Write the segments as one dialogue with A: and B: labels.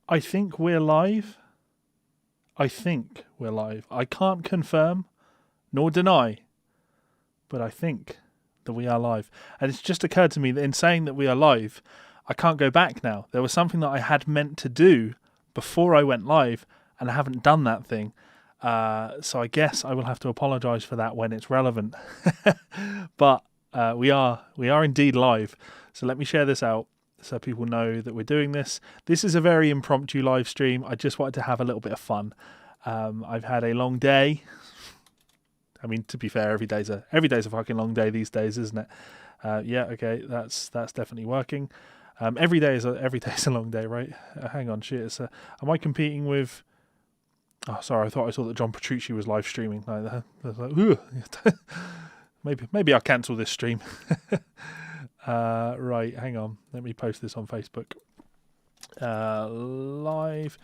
A: I think we're live. I think we're live. I can't confirm nor deny, but I think that we are live. And it's just occurred to me that in saying that we are live, I can't go back now. There was something that I had meant to do before I went live, and I haven't done that thing. So I guess I will have to apologise for that when it's relevant. But we are indeed live. So let me share this out so people know that we're doing this. This is a very impromptu live stream. I just wanted to have a little bit of fun. I've had a long day. I mean, to be fair, every day's a fucking long day these days, isn't it? Yeah, okay, that's definitely working. Every day is a long day, right? Hang on, shit. Am I competing with? Oh, sorry. I thought I saw that John Petrucci was live streaming like that. I was like, maybe I'll cancel this stream. Right, hang on. Let me post this on Facebook. Live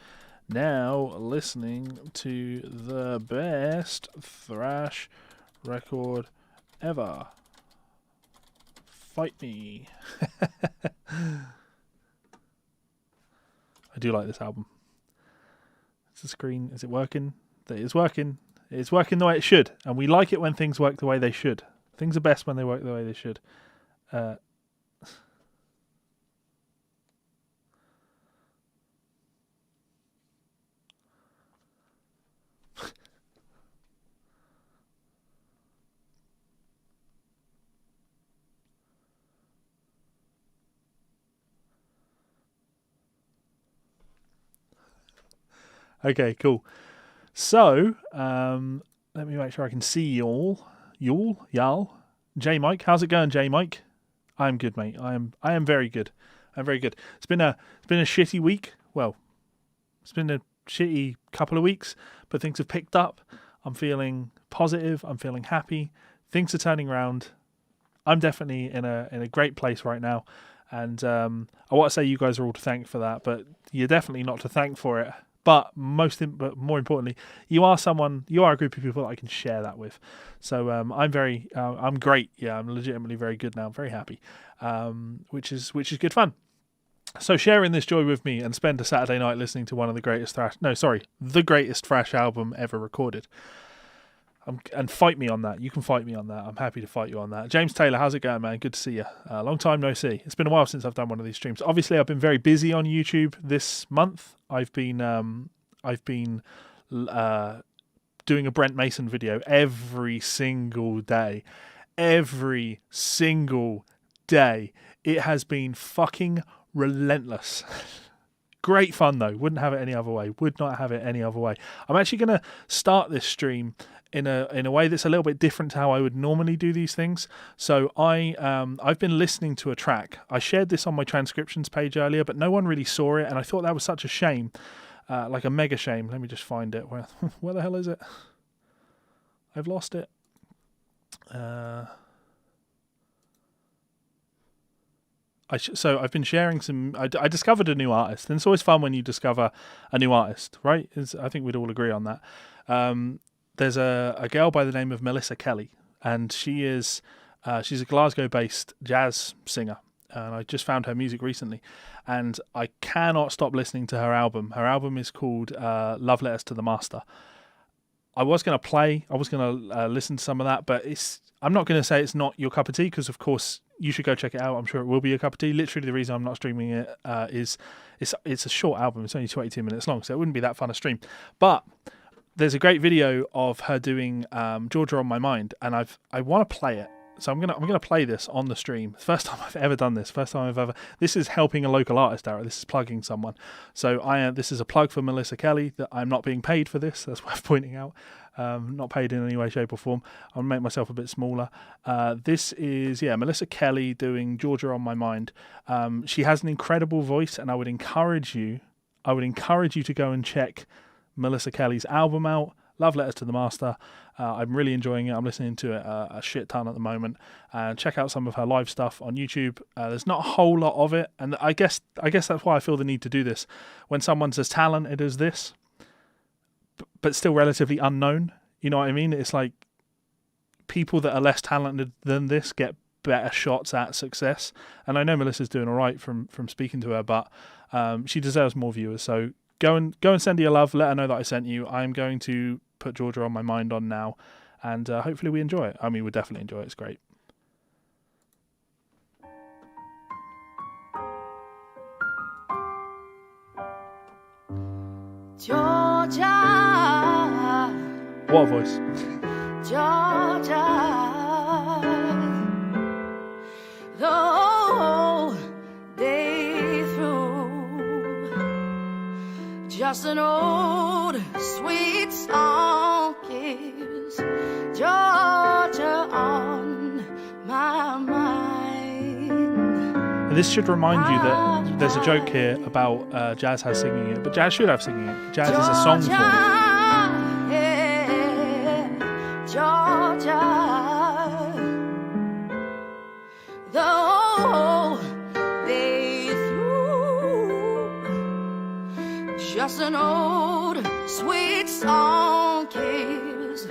A: now, listening to the best thrash record ever. Fight me. I do like this album. Is the screen, is it working? It is working. It's working the way it should. And we like it when things work the way they should. Things are best when they work the way they should. Okay, cool. So, let me make sure I can see y'all. Y'all. J Mike, how's it going, J Mike? I'm good, mate. I am very good. I'm very good. It's been a shitty week. Well, it's been a shitty couple of weeks, but things have picked up. I'm feeling positive. I'm feeling happy. Things are turning around. I'm definitely in a great place right now, and I want to say you guys are all to thank for that, but you're definitely not to thank for it. But more importantly, you are a group of people that I can share that with. So I'm great. Yeah, I'm legitimately very good now. I'm very happy, which is good fun. So sharing this joy with me and spend a Saturday night listening to one of the greatest the greatest thrash album ever recorded. And fight me on that. You can fight me on that. I'm happy to fight you on that. James Taylor, how's it going, man? Good to see you. Long time no see. It's been a while since I've done one of these streams. Obviously, I've been very busy on YouTube this month. I've been doing a Brent Mason video every single day. Every single day. It has been fucking relentless. Great fun though. Wouldn't have it any other way. Would not have it any other way. I'm actually going to start this stream in a way that's a little bit different to how I would normally do these things. So I've been listening to a track. I shared this on my transcriptions page earlier, but no one really saw it, and I thought that was such a shame, like a mega shame. Let me just find it. Where the hell is it? I've lost it. So I've been sharing some. I discovered a new artist, and it's always fun when you discover a new artist, right? I think we'd all agree on that. There's a girl by the name of Melissa Kelly, and she's a Glasgow-based jazz singer. And I just found her music recently, and I cannot stop listening to her album. Her album is called Love Letters to the Master. I was going to listen to some of that, but I'm not going to say it's not your cup of tea, because of course you should go check it out. I'm sure it will be your cup of tea. Literally, the reason I'm not streaming it is it's a short album. It's only 22 minutes long, so it wouldn't be that fun a stream. But there's a great video of her doing Georgia on My Mind, and I want to play it. So I'm gonna play this on the stream. First time I've ever done this. This is helping a local artist out. This is plugging someone. So this is a plug for Melissa Kelly. That I'm not being paid for this. That's worth pointing out. Not paid in any way, shape, or form. I'll make myself a bit smaller. This is Melissa Kelly doing Georgia on My Mind. She has an incredible voice, and I would encourage you to go and check Melissa Kelly's album out, Love Letters to the Master. I'm really enjoying it. I'm listening to it a shit ton at the moment. Check out some of her live stuff on YouTube. There's not a whole lot of it, and I guess that's why I feel the need to do this. When someone's as talented as this, but still relatively unknown, you know what I mean? It's like people that are less talented than this get better shots at success. And I know Melissa's doing all right from speaking to her, but she deserves more viewers. So go and send her your love. Let her know that I sent you. I'm going to put Georgia on my mind on now, and hopefully we enjoy it. I mean, we'll definitely enjoy it. It's great.
B: Georgia,
A: what a voice.
B: Georgia, the whole day through, just an old sweet song keeps Georgia on my mind.
A: And this should remind you that there's a joke here about Jazz has singing it, but Jazz should have singing it. Jazz is a song for it.
B: Georgia, the whole day through, just an old sweet song keeps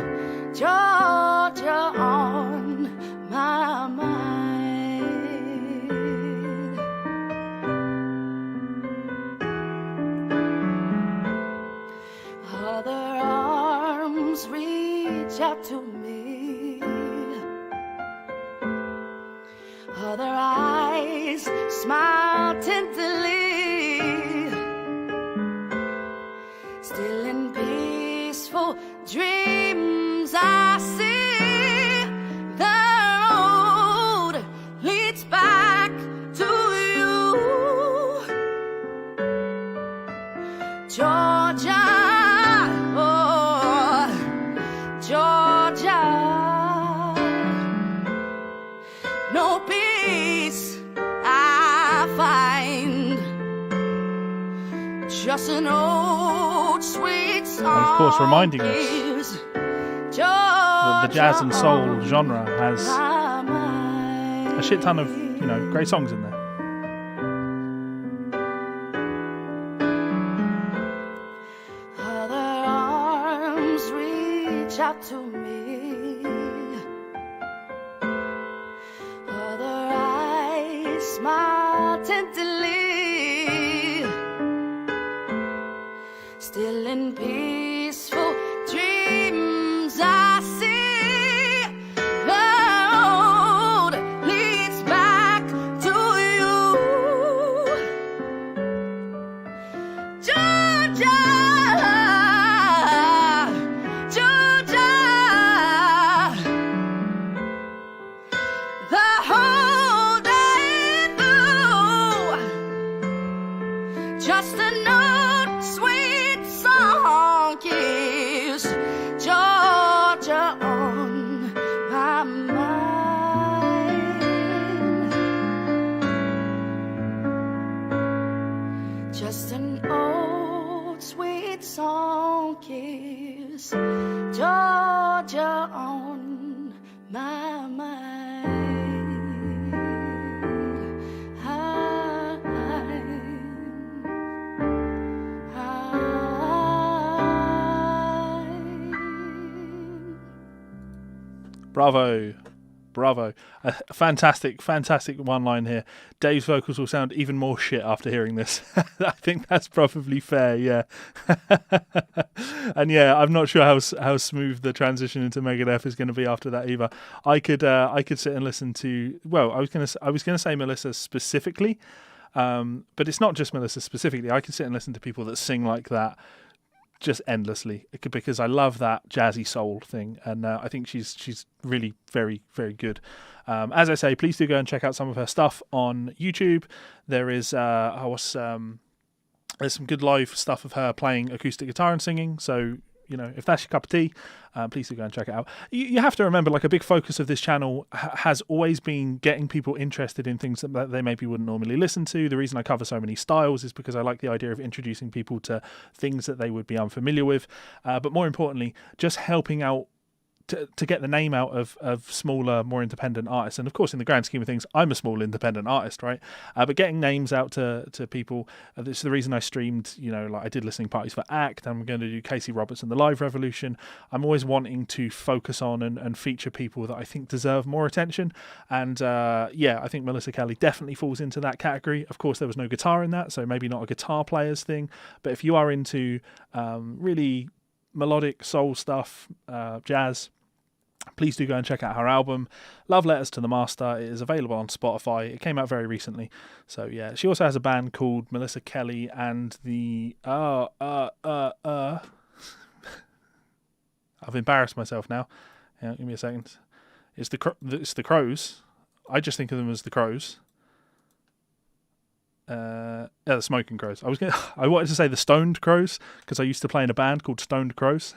B: Georgia on my mind. Other arms reach out to me, other eyes smile tenderly, still in peaceful dreams I see the road leads back to you, Georgia. Georgia, no peace I find, just an old sweet song.
A: And of course, reminding us that the jazz and soul genre has a shit ton of, great songs in there.
B: Out to me, other eyes smile tenderly, still in peaceful dreams I see the road leads back to you, Georgia. Just a note, sweet song keeps Georgia on my mind. Just an old sweet song keeps Georgia on my mind.
A: Bravo. A fantastic one line here. Dave's vocals will sound even more shit after hearing this. I think that's probably fair, yeah. And yeah, I'm not sure how smooth the transition into Megadeth is going to be after that either. I could sit and listen to, well, I was going to say Melissa specifically, but it's not just Melissa specifically. I could sit and listen to people that sing like that just endlessly, because I love that jazzy soul thing, and I think she's really very, very good. As I say, please do go and check out some of her stuff on YouTube. There is there's some good live stuff of her playing acoustic guitar and singing, so if that's your cup of tea, please do go and check it out. You have to remember, like, a big focus of this channel has always been getting people interested in things that they maybe wouldn't normally listen to. The reason I cover so many styles is because I like the idea of introducing people to things that they would be unfamiliar with, but more importantly, just helping out to get the name out of smaller, more independent artists. And of course, in the grand scheme of things, I'm a small independent artist, right? But getting names out to people, this is the reason I streamed, like I did listening parties for ACT. I'm going to do Casey Roberts and the Live Revolution. I'm always wanting to focus on and feature people that I think deserve more attention. And I think Melissa Kelly definitely falls into that category. Of course, there was no guitar in that, so maybe not a guitar player's thing. But if you are into really melodic soul stuff, jazz, please do go and check out her album Love Letters to the Master. It is available on Spotify. It came out very recently. So yeah, she also has a band called Melissa Kelly and the I've embarrassed myself now. Yeah, give me a second. It's the Crows. I just think of them as the Crows. The Smoking Crows. I wanted to say the Stoned Crows because I used to play in a band called Stoned Crows.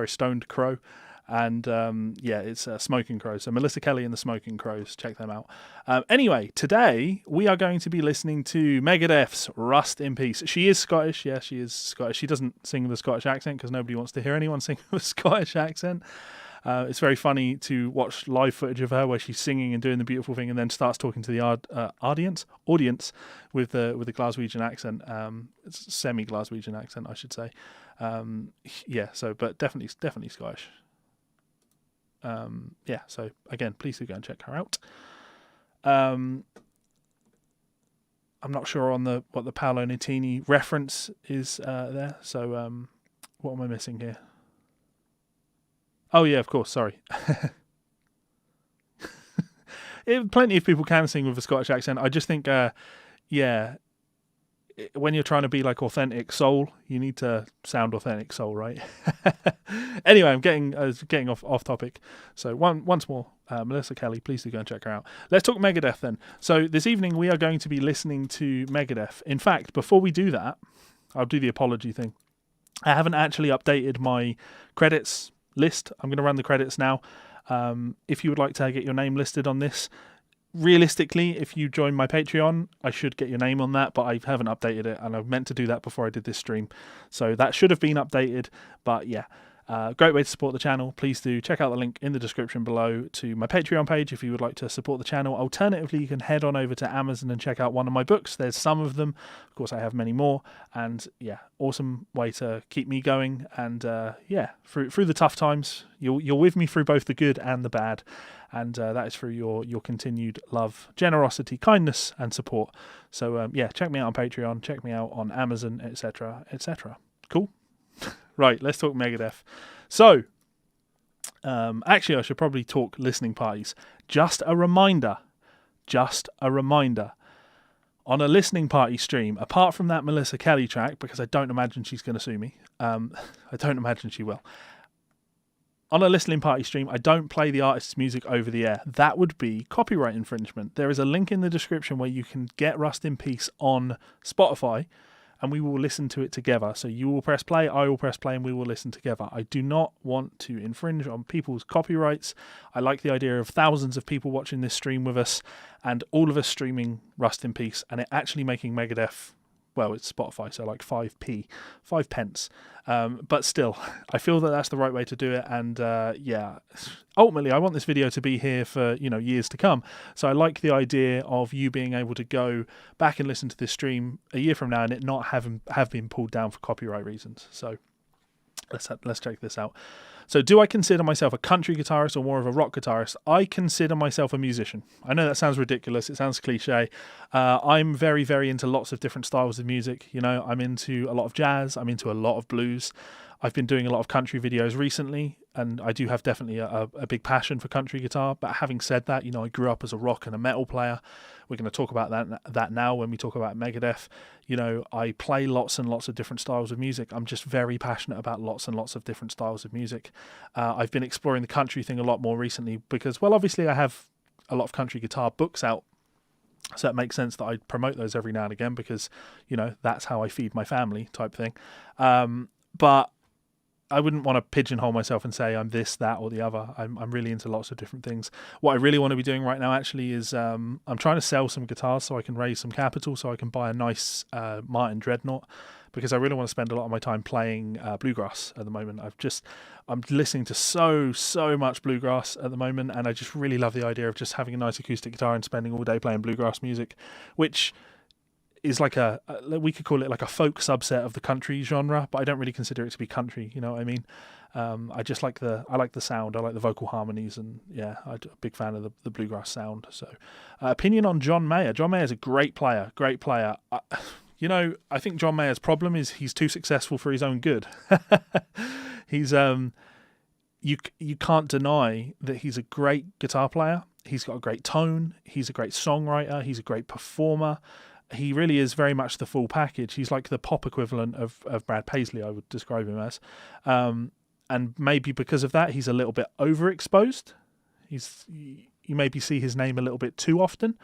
A: Stoned Crow. And it's Smoking Crows. So Melissa Kelly and the Smoking Crows. Check them out. Anyway, today we are going to be listening to Megadeth's Rust in Peace. She is Scottish. Yeah, she is Scottish. She doesn't sing with a Scottish accent because nobody wants to hear anyone sing with a Scottish accent. It's very funny to watch live footage of her where she's singing and doing the beautiful thing and then starts talking to the audience with the Glaswegian accent. It's semi-Glaswegian accent, I should say. But definitely Scottish. So again, please do go and check her out. I'm not sure on what the Paolo Nutini reference is there. So what am I missing here? Oh, yeah, of course, sorry. Plenty of people can sing with a Scottish accent. I just think, when you're trying to be like authentic soul, you need to sound authentic soul, right? Anyway, I'm getting off topic. So once more, Melissa Kelly, please do go and check her out. Let's talk Megadeth then. So this evening we are going to be listening to Megadeth. In fact, before we do that, I'll do the apology thing. I haven't actually updated my credits list. I'm going to run the credits now. If you would like to get your name listed on this, realistically, if you join my Patreon, I should get your name on that, but I haven't updated it, and I meant to do that before I did this stream. So that should have been updated, but yeah. Great way to support the channel. Please do check out the link in the description below to my Patreon page if you would like to support the channel. Alternatively, you can head on over to Amazon and check out one of my books. There's some of them. Of course, I have many more. And yeah, awesome way to keep me going. And through the tough times, you're with me through both the good and the bad. And that is through your continued love, generosity, kindness, and support. So check me out on Patreon. Check me out on Amazon, etc., etc. Cool. Right, let's talk Megadeth. So, actually, I should probably talk listening parties. Just a reminder. On a listening party stream, apart from that Melissa Kelly track, because I don't imagine she's going to sue me. I don't imagine she will. On a listening party stream, I don't play the artist's music over the air. That would be copyright infringement. There is a link in the description where you can get Rust in Peace on Spotify, and we will listen to it together. So you will press play, I will press play, and we will listen together. I do not want to infringe on people's copyrights. I like the idea of thousands of people watching this stream with us, and all of us streaming Rust in Peace, and it actually making Megadeth, well, it's Spotify, so like 5 pence. But still, I feel that that's the right way to do it. And ultimately, I want this video to be here for years to come. So I like the idea of you being able to go back and listen to this stream a year from now and it not have been pulled down for copyright reasons. So let's check this out. So do I consider myself a country guitarist or more of a rock guitarist? I consider myself a musician. I know that sounds ridiculous. It sounds cliche. I'm very, very into lots of different styles of music. I'm into a lot of jazz. I'm into a lot of blues. I've been doing a lot of country videos recently, and I do have definitely a big passion for country guitar. But having said that, I grew up as a rock and a metal player. We're going to talk about that now when we talk about Megadeth. I play lots and lots of different styles of music. I'm just very passionate about lots and lots of different styles of music. I've been exploring the country thing a lot more recently because, well, obviously I have a lot of country guitar books out. So it makes sense that I promote those every now and again because, that's how I feed my family type thing. But I wouldn't want to pigeonhole myself and say I'm this, that, or the other. I'm really into lots of different things. What I really want to be doing right now actually is I'm trying to sell some guitars so I can raise some capital so I can buy a nice Martin Dreadnought, because I really want to spend a lot of my time playing bluegrass at the moment. I'm listening to so much bluegrass at the moment, and I just really love the idea of just having a nice acoustic guitar and spending all day playing bluegrass music, which is like we could call it like a folk subset of the country genre, but I don't really consider it to be country. You know what I mean? I just like the sound. I like the vocal harmonies, and yeah, I'm a big fan of the bluegrass sound. So, opinion on John Mayer. John Mayer is a great player. I think John Mayer's problem is he's too successful for his own good. He's you can't deny that he's a great guitar player. He's got a great tone. He's a great songwriter. He's a great performer. He really is very much the full package. He's like the pop equivalent of Brad Paisley, I would describe him as. And maybe because of that, he's a little bit overexposed. You maybe see his name a little bit too often.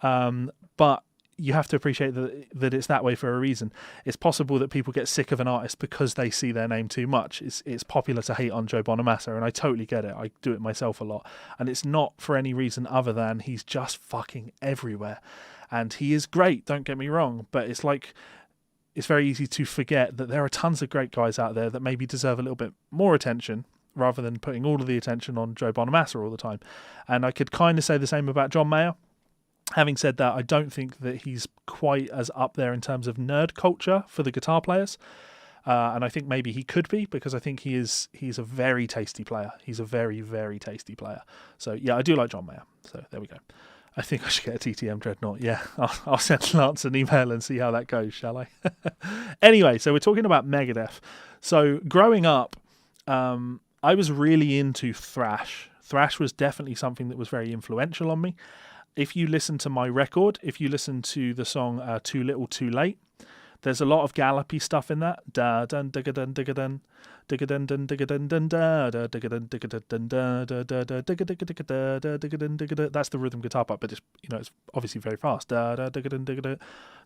A: But you have to appreciate that it's that way for a reason. It's possible that people get sick of an artist because they see their name too much. It's popular to hate on Joe Bonamassa, and I totally get it. I do it myself a lot. And it's not for any reason other than he's just fucking everywhere. And he is great, don't get me wrong, but it's very easy to forget that there are tons of great guys out there that maybe deserve a little bit more attention rather than putting all of the attention on Joe Bonamassa all the time. And I could kind of say the same about John Mayer. Having said that, I don't think that he's quite as up there in terms of nerd culture for the guitar players. And I think maybe he could be, because I think he's a very tasty player. He's a very, very tasty player. So yeah, I do like John Mayer. So there we go. I think I should get a TTM Dreadnought. Yeah, I'll send Lance an email and see how that goes, shall I? Anyway, so we're talking about Megadeth. So growing up, I was really into thrash. Thrash was definitely something that was very influential on me. If you listen to my record, if you listen to the song Too Little Too Late, there's a lot of gallopy stuff in that. Da dun digga dun digga dun digga dun dun digga dun dun da da digga dun digga dun da da da da digga digga digga da da digga dun digga da. That's the rhythm guitar part, but it's obviously very fast. Da da digga dun digga da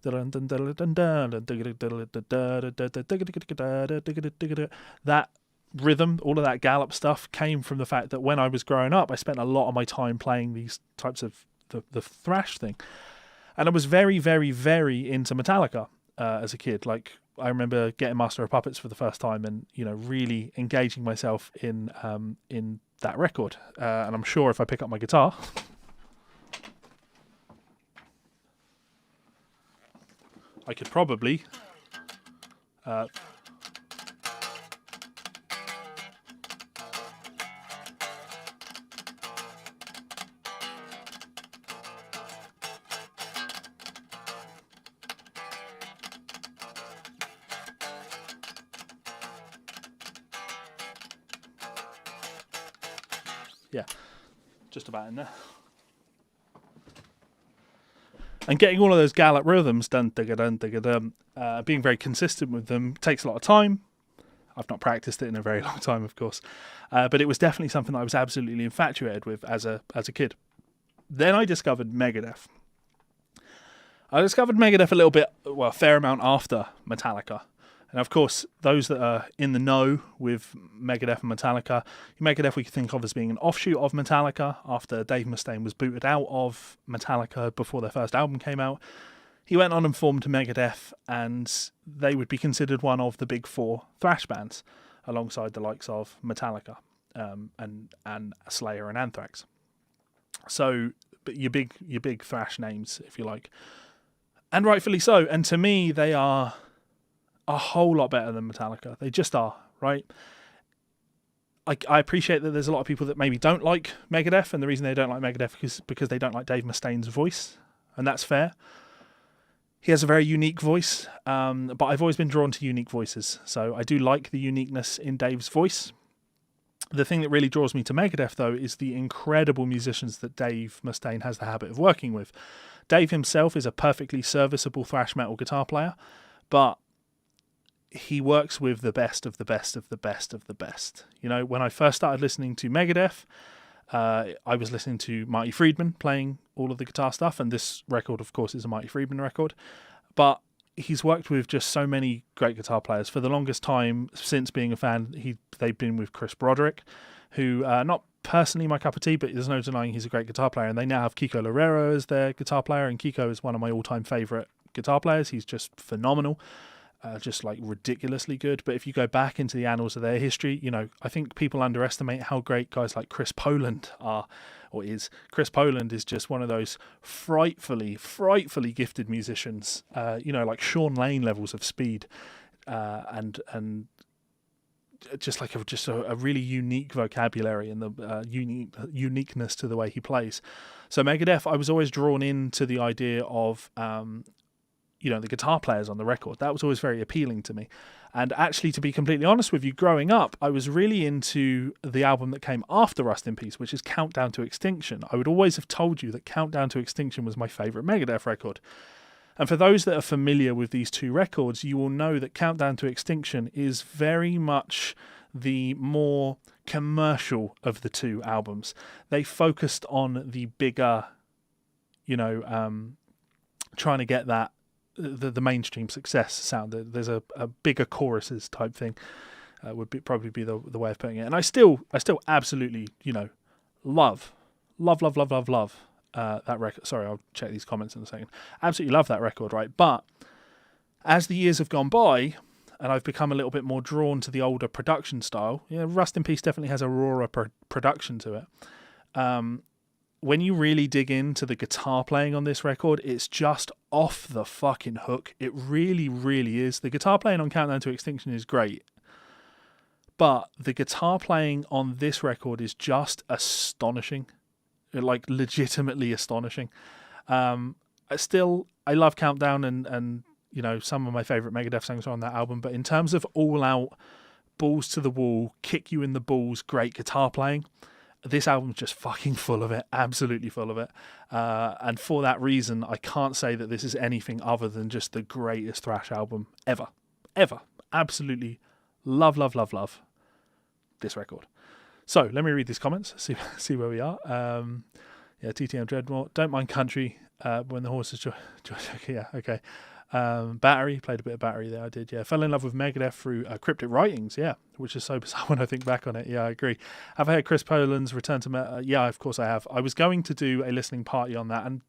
A: da dun dun da dun da digga digga da da da digga digga da da digga digga da. That rhythm, all of that gallop stuff came from the fact that when I was growing up, I spent a lot of my time playing these types of the thrash thing, and I was very, very, very into Metallica. As a kid, like I remember getting Master of Puppets for the first time, and really engaging myself in that record. And I'm sure if I pick up my guitar, I could probably yeah, just about in there. And getting all of those gallop rhythms, being very consistent with them takes a lot of time. I've not practiced it in a very long time, of course, but it was definitely something that I was absolutely infatuated with as a kid. Then I discovered Megadeth. I discovered Megadeth a fair amount after Metallica. And of course, those that are in the know with Megadeth and Metallica, Megadeth we think of as being an offshoot of Metallica after Dave Mustaine was booted out of Metallica before their first album came out. He went on and formed Megadeth, and they would be considered one of the big four thrash bands, alongside the likes of Metallica and Slayer and Anthrax. So your big thrash names, if you like. And rightfully so. And to me, they are a whole lot better than Metallica. They just are, right? I appreciate that there's a lot of people that maybe don't like Megadeth, and the reason they don't like Megadeth is because they don't like Dave Mustaine's voice, and that's fair. He has a very unique voice, but I've always been drawn to unique voices, so I do like the uniqueness in Dave's voice. The thing that really draws me to Megadeth, though, is the incredible musicians that Dave Mustaine has the habit of working with. Dave himself is a perfectly serviceable thrash metal guitar player, but he works with the best of the best of the best of the best. When I first started listening to Megadeth, I was listening to Marty Friedman playing all of the guitar stuff, and this record, of course, is a Marty Friedman record. But he's worked with just so many great guitar players. For the longest time, since being a fan, they've been with Chris Broderick, who not personally my cup of tea, but there's no denying he's a great guitar player. And they now have Kiko Loureiro as their guitar player, and Kiko is one of my all-time favourite guitar players. He's just phenomenal. Just like ridiculously good. But if you go back into the annals of their history, you know, I think people underestimate how great guys like Chris Poland are, or is. Chris Poland is just one of those frightfully gifted musicians, you know, like Sean Lane levels of speed, and just like a really unique vocabulary and the uniqueness to the way he plays. So Megadeth, I was always drawn into the idea of you know, the guitar players on the record. That was always very appealing to me. And actually, to be completely honest with you, growing up, I was really into the album that came after Rust in Peace, which is Countdown to Extinction. I would always have told you that Countdown to Extinction was my favourite Megadeth record. And for those that are familiar with these two records, you will know that Countdown to Extinction is very much the more commercial of the two albums. They focused on the bigger, you know, trying to get that the mainstream success sound. There's a bigger choruses type thing, would probably be the way of putting it. And I still absolutely, you know, love that record. Sorry, I'll check these comments in a second. Absolutely love that record, right? But as the years have gone by, and I've become a little bit more drawn to the older production style, you know, Rust in Peace definitely has a rawer production to it. When you really dig into the guitar playing on this record, it's just off the fucking hook. It really, really is. The guitar playing on Countdown to Extinction is great, but the guitar playing on this record is just astonishing. Like, legitimately astonishing. I love Countdown and you know, some of my favourite Megadeth songs are on that album, but in terms of all-out, balls to the wall, kick you in the balls, great guitar playing, this album's just fucking full of it, absolutely full of it. And for that reason, I can't say that this is anything other than just the greatest thrash album ever. Ever. Absolutely love this record. So, let me read these comments, see where we are. TTM Dreadmore, don't mind country when the horses... yeah, okay. Battery, played a bit of Battery there, I did, yeah. Fell in love with Megadeth through Cryptic Writings, yeah, which is so bizarre when I think back on it. Yeah, I agree. Have I heard Chris Poland's Return to yeah, of course I have. I was going to do a listening party on that, and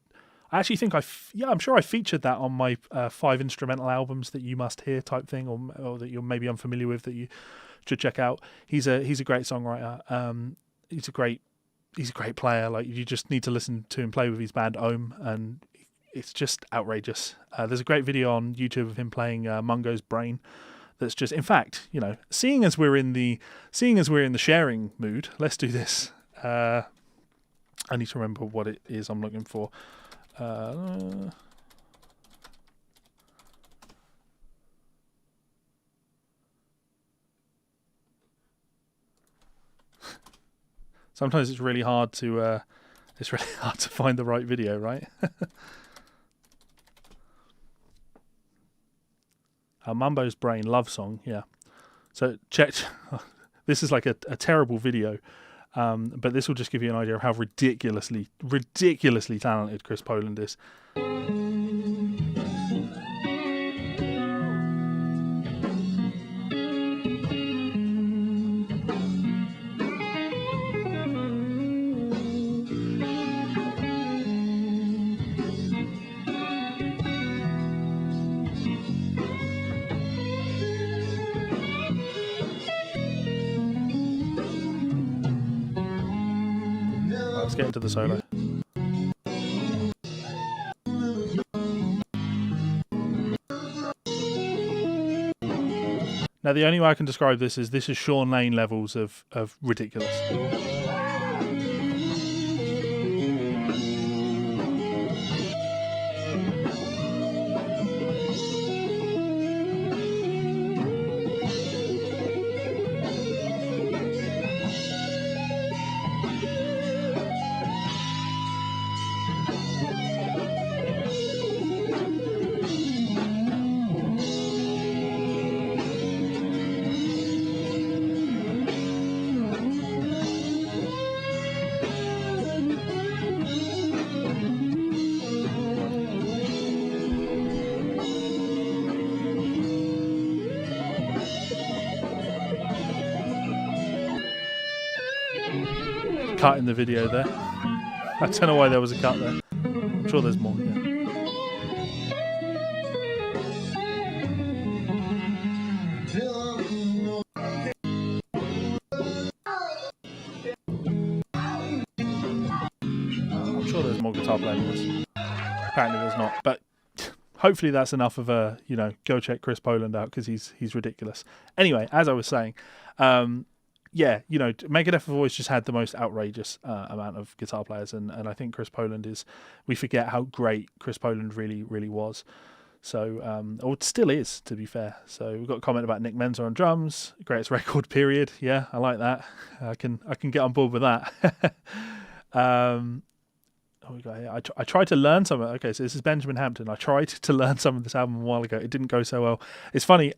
A: I actually think I'm sure I featured that on my 5 instrumental albums that you must hear type thing, or that you're maybe unfamiliar with, that you should check out. He's a great songwriter. He's a great player. Like, you just need to listen to him play with his band Ohm, and it's just outrageous. There's a great video on YouTube of him playing Mungo's Brain. That's just, in fact, you know, seeing as we're in the sharing mood, let's do this. I need to remember what it is I'm looking for. Sometimes it's really hard to find the right video, right? Mumbo's Brain love song, yeah. So check. This is like a terrible video, but this will just give you an idea of how ridiculously talented Chris Poland is. Let's get into the solo. Now, the only way I can describe this is Sean Lane levels of ridiculous. cut in the video there. I don't know why there was a cut there. I'm sure there's more. Yeah. I'm sure there's more guitar playing in this. Apparently there's not, but hopefully that's enough of a, go check Chris Poland out because he's ridiculous. Anyway, as I was saying, Megadeth have always just had the most outrageous amount of guitar players, and I think Chris Poland is. We forget how great Chris Poland really, really was. So, or still is, to be fair. So we've got a comment about Nick Menza on drums, greatest record period. Yeah, I like that. I can get on board with that. We got here. I tried to learn some. Okay, so this is Benjamin Hampton. I tried to learn some of this album a while ago. It didn't go so well. It's funny.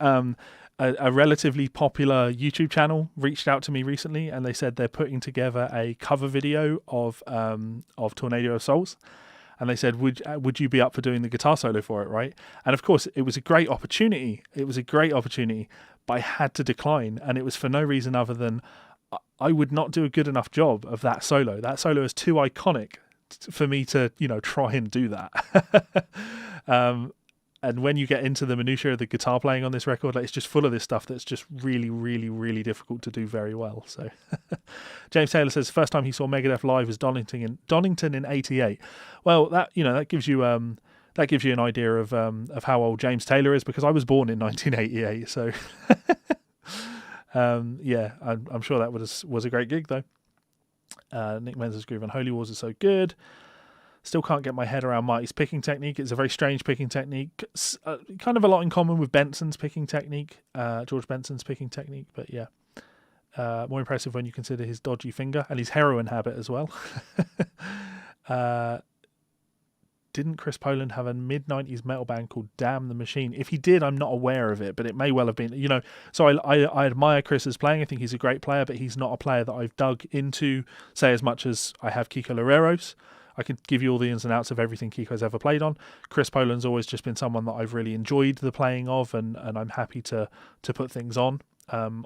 A: A relatively popular YouTube channel reached out to me recently, and they said they're putting together a cover video of Tornado of Souls, and they said, would you be up for doing the guitar solo for it, right? And of course, it was a great opportunity. But I had to decline, and it was for no reason other than I would not do a good enough job of that solo. That solo is too iconic for me to try and do that. And when you get into the minutiae of the guitar playing on this record, it's just full of this stuff that's just really, really, really difficult to do very well. So James Taylor says first time he saw Megadeth live was Donington in '88. Well, that gives you an idea of how old James Taylor is, because I was born in 1988. So I'm sure that was a great gig though. Nick Menza's groove on Holy Wars is so good. Still can't get my head around Marty's picking technique. It's a very strange picking technique. Kind of a lot in common with Benson's picking technique, George Benson's picking technique. But yeah, more impressive when you consider his dodgy finger and his heroin habit as well. Didn't Chris Poland have a mid-90s metal band called Damn the Machine? If he did, I'm not aware of it, but it may well have been. So I admire Chris's playing. I think he's a great player, but he's not a player that I've dug into, say, as much as I have Kiko Loureiros. I could give you all the ins and outs of everything Kiko's ever played on. Chris Poland's always just been someone that I've really enjoyed the playing of, and I'm happy to put things on. But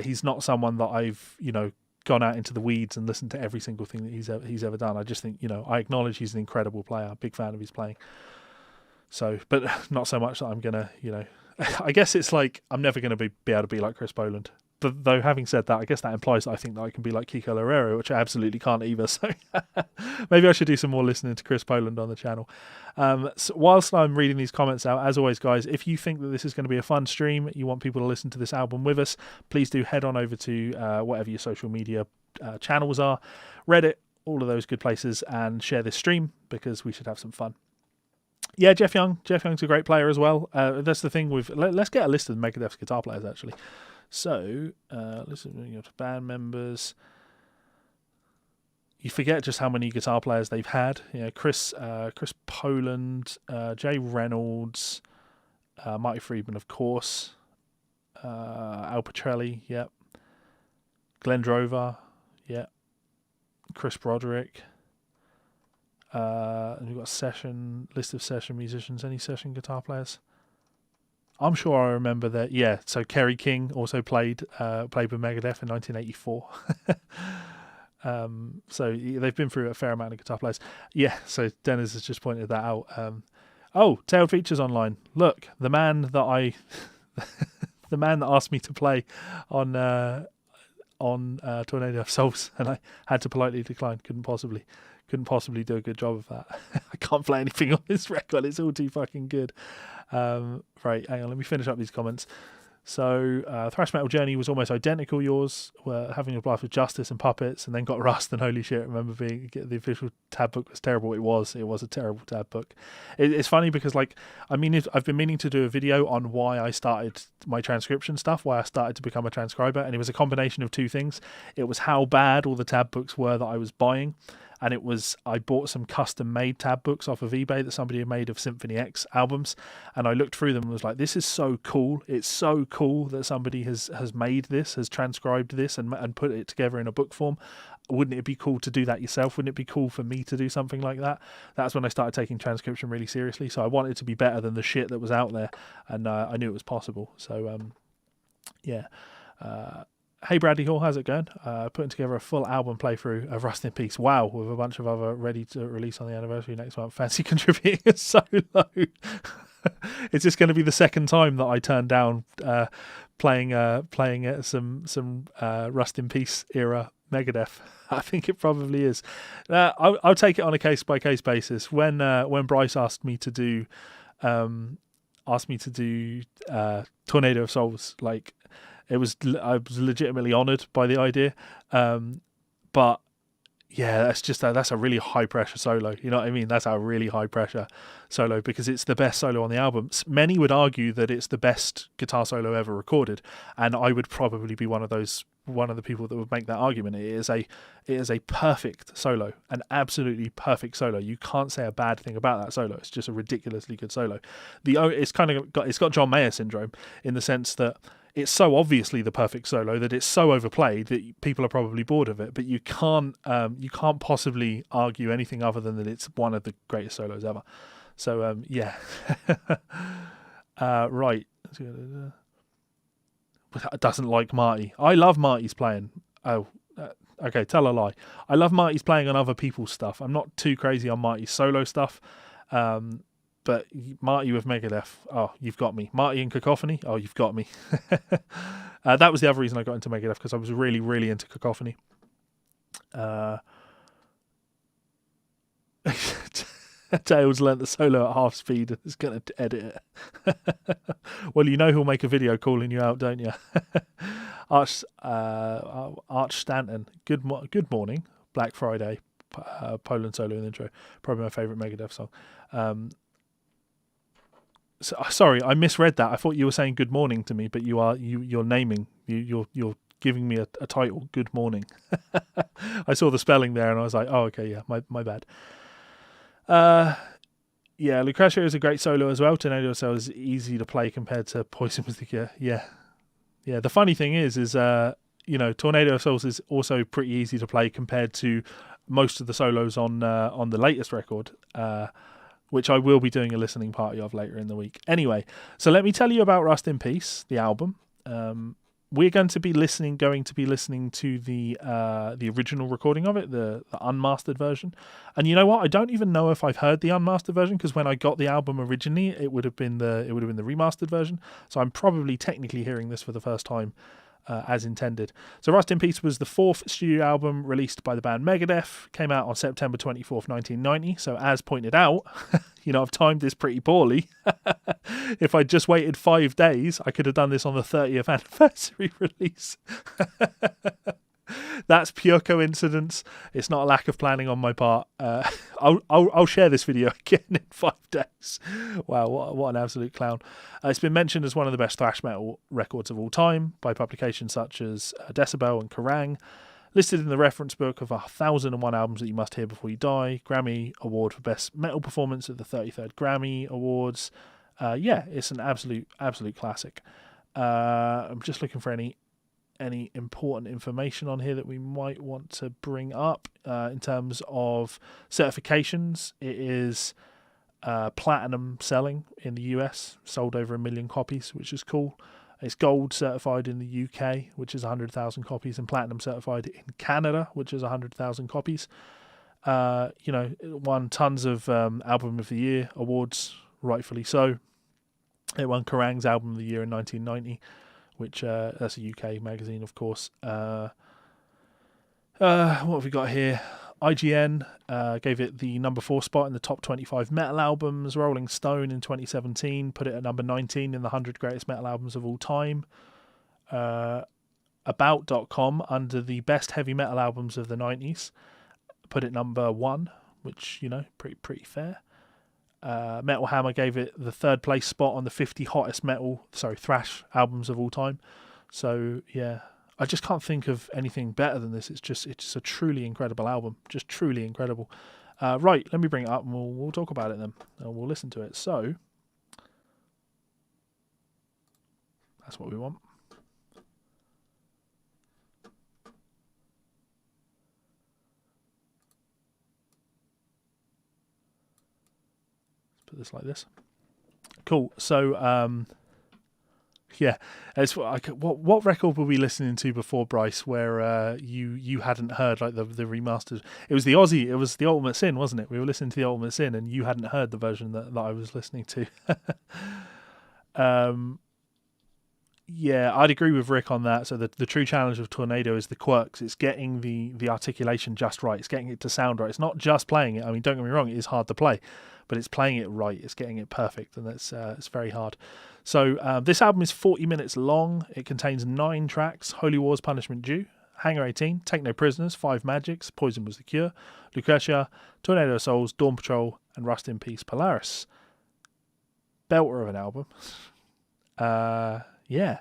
A: he's not someone that I've gone out into the weeds and listened to every single thing that he's ever done. I just think I acknowledge he's an incredible player, big fan of his playing. So, but not so much that I'm gonna I guess it's like I'm never gonna be able to be like Chris Poland. But though, having said that, I guess that implies that I think that I can be like Kiko Loureiro, which I absolutely can't either. So maybe I should do some more listening to Chris Poland on the channel. So whilst I'm reading these comments out, as always, guys, if you think that this is going to be a fun stream, you want people to listen to this album with us, please do head on over to whatever your social media channels are, Reddit, all of those good places, and share this stream, because we should have some fun. Yeah, Jeff Young's a great player as well. That's the thing with... Let's get a list of Megadeth's guitar players, actually. So, listen to band members. You forget just how many guitar players they've had. Chris Poland, Jay Reynolds, Marty Friedman, of course, Al Petrelli, yep, Glenn Drover, yep, Chris Broderick. And we've got a list of session musicians. Any session guitar players? I'm sure I remember that. Yeah, so Kerry King also played with Megadeth in 1984. So they've been through a fair amount of guitar players. Yeah, so Dennis has just pointed that out. Tailed Features online. Look, the man that the man that asked me to play on Tornado of Souls, and I had to politely decline. Couldn't possibly do a good job of that. I can't play anything on this record. It's all too fucking good. Right, hang on, let me finish up these comments. So, Thrash Metal Journey was almost identical. Yours were having a blast with Justice and Puppets, and then got Rust, and holy shit, I remember the official tab book was terrible. It was a terrible tab book. It's funny because, I've been meaning to do a video on why I started my transcription stuff, why I started to become a transcriber, and it was a combination of two things. It was how bad all the tab books were that I was buying, and it was I bought some custom-made tab books off of eBay that somebody had made of Symphony X albums, and I looked through them and was like, this is so cool. It's so cool that somebody has made this, has transcribed this, and put it together in a book form. Wouldn't it be cool to do that yourself? Wouldn't it be cool for me to do something like that? That's when I started taking transcription really seriously. So I wanted to be better than the shit that was out there, and I knew it was possible. So, yeah. Hey Bradley Hall, how's it going? Putting together a full album playthrough of Rust in Peace. Wow, with a bunch of other ready to release on the anniversary next month. Fancy contributing a solo? Is this going to be the second time that I turn down playing some Rust in Peace era Megadeth? I think it probably is. I'll take it on a case by case basis. When Bryce asked me to do Tornado of Souls, like. I was legitimately honoured by the idea, but yeah, that's a really high pressure solo. You know what I mean? That's a really high pressure solo because it's the best solo on the album. Many would argue that it's the best guitar solo ever recorded, and I would probably be one of the people that would make that argument. It is a perfect solo, an absolutely perfect solo. You can't say a bad thing about that solo. It's just a ridiculously good solo. It's got John Mayer syndrome in the sense that it's so obviously the perfect solo that it's so overplayed that people are probably bored of it. But you can't possibly argue anything other than that it's one of the greatest solos ever. So yeah, right. Doesn't like Marty. I love Marty's playing. Oh, okay, tell a lie. I love Marty's playing on other people's stuff. I'm not too crazy on Marty's solo stuff. But Marty with Megadeth, oh, you've got me. Marty and Cacophony, oh, you've got me. That was the other reason I got into Megadeth, because I was really, really into Cacophony. Tails learnt the solo at half speed and is going to edit it. Well, you know who'll make a video calling you out, don't you? Arch Stanton, good morning. Black Friday, Poland solo in the intro. Probably my favourite Megadeth song. So, sorry, I misread that. I thought you were saying good morning to me, but you're naming you're giving me a title. Good morning. I saw the spelling there, and I was like, oh, okay, yeah, my bad. Yeah, Lucretia is a great solo as well. Tornado Cell is easy to play compared to Poison Mystica. Yeah. The funny thing is Tornado of Souls is also pretty easy to play compared to most of the solos on the latest record. Which I will be doing a listening party of later in the week. Anyway, so let me tell you about Rust in Peace, the album. We're going to be listening to the original recording of it, the unmastered version. And you know what? I don't even know if I've heard the unmastered version, because when I got the album originally, it would have been the remastered version. So I'm probably technically hearing this for the first time. As intended. So Rust in Peace was the fourth studio album released by the band Megadeth, came out on September 24th, 1990. So as pointed out, I've timed this pretty poorly. If I just waited 5 days, I could have done this on the 30th anniversary release. That's pure coincidence. It's not a lack of planning on my part. I'll share this video again in 5 days. Wow, what an absolute clown. It's been mentioned as one of the best thrash metal records of all time by publications such as Decibel and Kerrang. Listed in the reference book of 1001 albums that you must hear before you die. Grammy Award for Best Metal Performance at the 33rd Grammy Awards. It's an absolute classic. I'm just looking for any important information on here that we might want to bring up in terms of certifications. It is platinum selling in the US, sold over 1 million copies, which is cool. It's gold certified in the UK, which is 100,000 copies, and platinum certified in Canada, which is 100,000 copies. It won tons of Album of the Year awards, rightfully so. It won Kerrang's Album of the Year in 1990. Which that's a UK magazine, of course. What have we got here? IGN gave it the number 4 spot in the top 25 metal albums. Rolling Stone in 2017 put it at number 19 in the 100 greatest metal albums of all time. About.com, under the best heavy metal albums of the 90s, put it number 1, which, pretty fair. Metal Hammer gave it the 3rd place spot on the 50 hottest thrash albums of all time. So yeah, I just can't think of anything better than this. It's just a truly incredible album, just truly incredible. Right, let me bring it up and we'll talk about it then. We'll listen to it. So that's what we want. Put this like this. Cool. So Yeah, it's like what record were we listening to before, Bryce? Where you hadn't heard like the remastered? It was the Aussie. It was the Ultimate Sin, wasn't it? We were listening to the Ultimate Sin, and you hadn't heard the version that I was listening to. Yeah, I'd agree with Rick on that. So the true challenge of Tornado is the quirks. It's getting the articulation just right. It's getting it to sound right. It's not just playing it. I mean, don't get me wrong, it is hard to play, but it's playing it right. It's getting it perfect, and that's it's very hard. So this album is 40 minutes long. It contains 9 tracks: Holy War's Punishment Due, Hangar 18, Take No Prisoners, 5 Magics, Poison Was the Cure, Lucretia, Tornado of Souls, Dawn Patrol, and Rust in Peace, Polaris. Belter of an album. Yeah.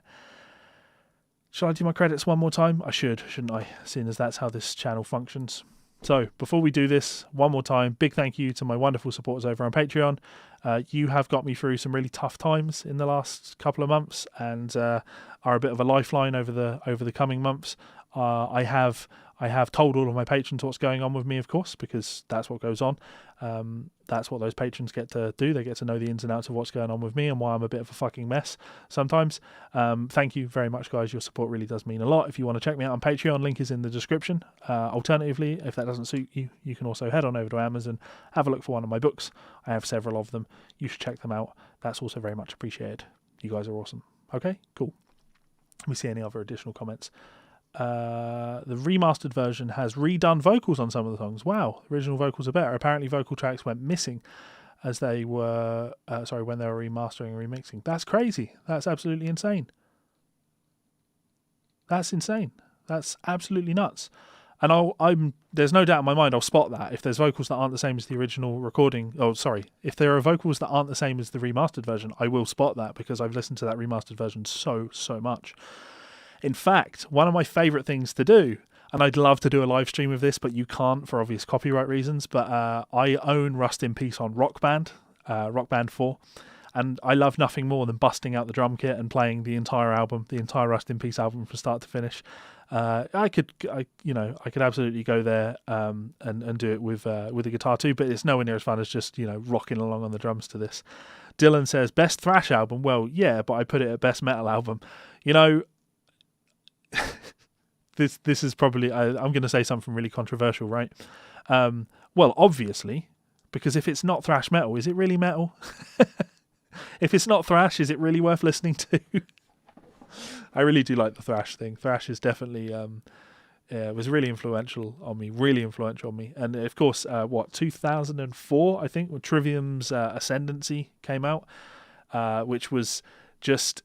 A: Shall I do my credits one more time? I should, shouldn't I? Seeing as that's how this channel functions. So, before we do this, one more time, big thank you to my wonderful supporters over on Patreon. You have got me through some really tough times in the last couple of months, and are a bit of a lifeline over the coming months. I have told all of my patrons what's going on with me, of course, because that's what goes on. That's what those patrons get to do. They get to know the ins and outs of what's going on with me and why I'm a bit of a fucking mess sometimes. Thank you very much, guys. Your support really does mean a lot. If you want to check me out on Patreon, link is in the description. Alternatively, if that doesn't suit you, you can also head on over to Amazon, have a look for one of my books. I have several of them. You should check them out. That's also very much appreciated. You guys are awesome. Okay, cool. Let me see any other additional comments. The remastered version has redone vocals on some of the songs. Wow, the original vocals are better. Apparently vocal tracks went missing as they were when they were remastering and remixing. That's crazy. That's absolutely insane. That's insane. That's absolutely nuts. And there's no doubt in my mind I'll spot that if there's vocals that aren't the same as the original recording. Oh, sorry. If there are vocals that aren't the same as the remastered version, I will spot that because I've listened to that remastered version so much. In fact, one of my favourite things to do, and I'd love to do a live stream of this, but you can't for obvious copyright reasons, but I own Rust in Peace on Rock Band 4, and I love nothing more than busting out the drum kit and playing the entire album, the entire Rust in Peace album from start to finish. I could absolutely go there and do it with the guitar too, but it's nowhere near as fun as just rocking along on the drums to this. Dylan says best thrash album. Well, yeah, but I put it at best metal album. This is probably I'm going to say something really controversial, right? Well, obviously, because if it's not thrash metal, is it really metal? If it's not thrash, is it really worth listening to? I really do like the thrash thing. Thrash is definitely was really influential on me. And of course, 2004, I think, when Trivium's Ascendancy came out, which was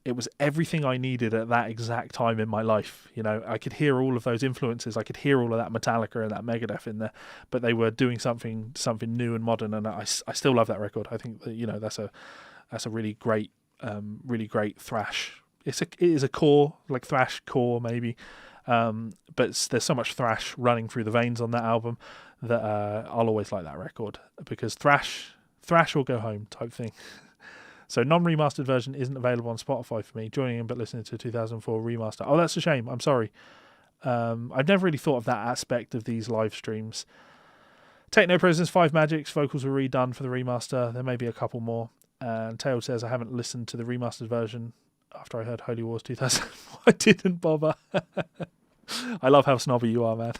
A: it was everything I needed at that exact time in my life. I could hear all of those influences. I could hear all of that Metallica and that Megadeth in there, but they were doing something new and modern. And I still love that record. I think that that's a really great thrash. It is a core, like thrash core maybe, but there's so much thrash running through the veins on that album that I'll always like that record because thrash or go home type thing. So non-remastered version isn't available on Spotify for me, joining in but listening to 2004 remaster. Oh, that's a shame. I'm sorry. I've never really thought of that aspect of these live streams. Take No Prisoners, 5 Magics. Vocals were redone for the remaster. There may be a couple more. And Tail says, I haven't listened to the remastered version after I heard Holy Wars 2000. I didn't bother. I love how snobby you are, man.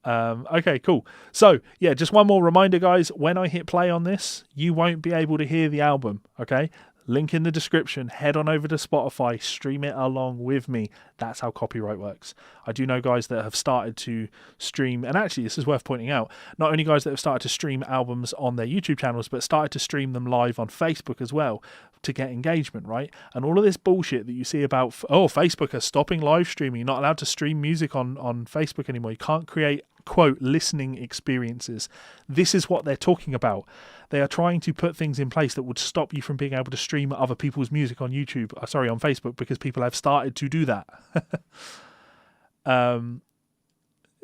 A: Okay, cool. So, yeah, just one more reminder, guys. When I hit play on this, you won't be able to hear the album, okay? Link in the description. Head on over to Spotify. Stream it along with me. That's how copyright works. I do know guys that have started to stream, and actually this is worth pointing out, not only guys that have started to stream albums on their YouTube channels, but started to stream them live on Facebook as well to get engagement, right? And all of this bullshit that you see about, Facebook are stopping live streaming. You're not allowed to stream music on Facebook anymore. You can't create, quote, listening experiences. This is what they're talking about. They are trying to put things in place that would stop you from being able to stream other people's music on on Facebook, because people have started to do that.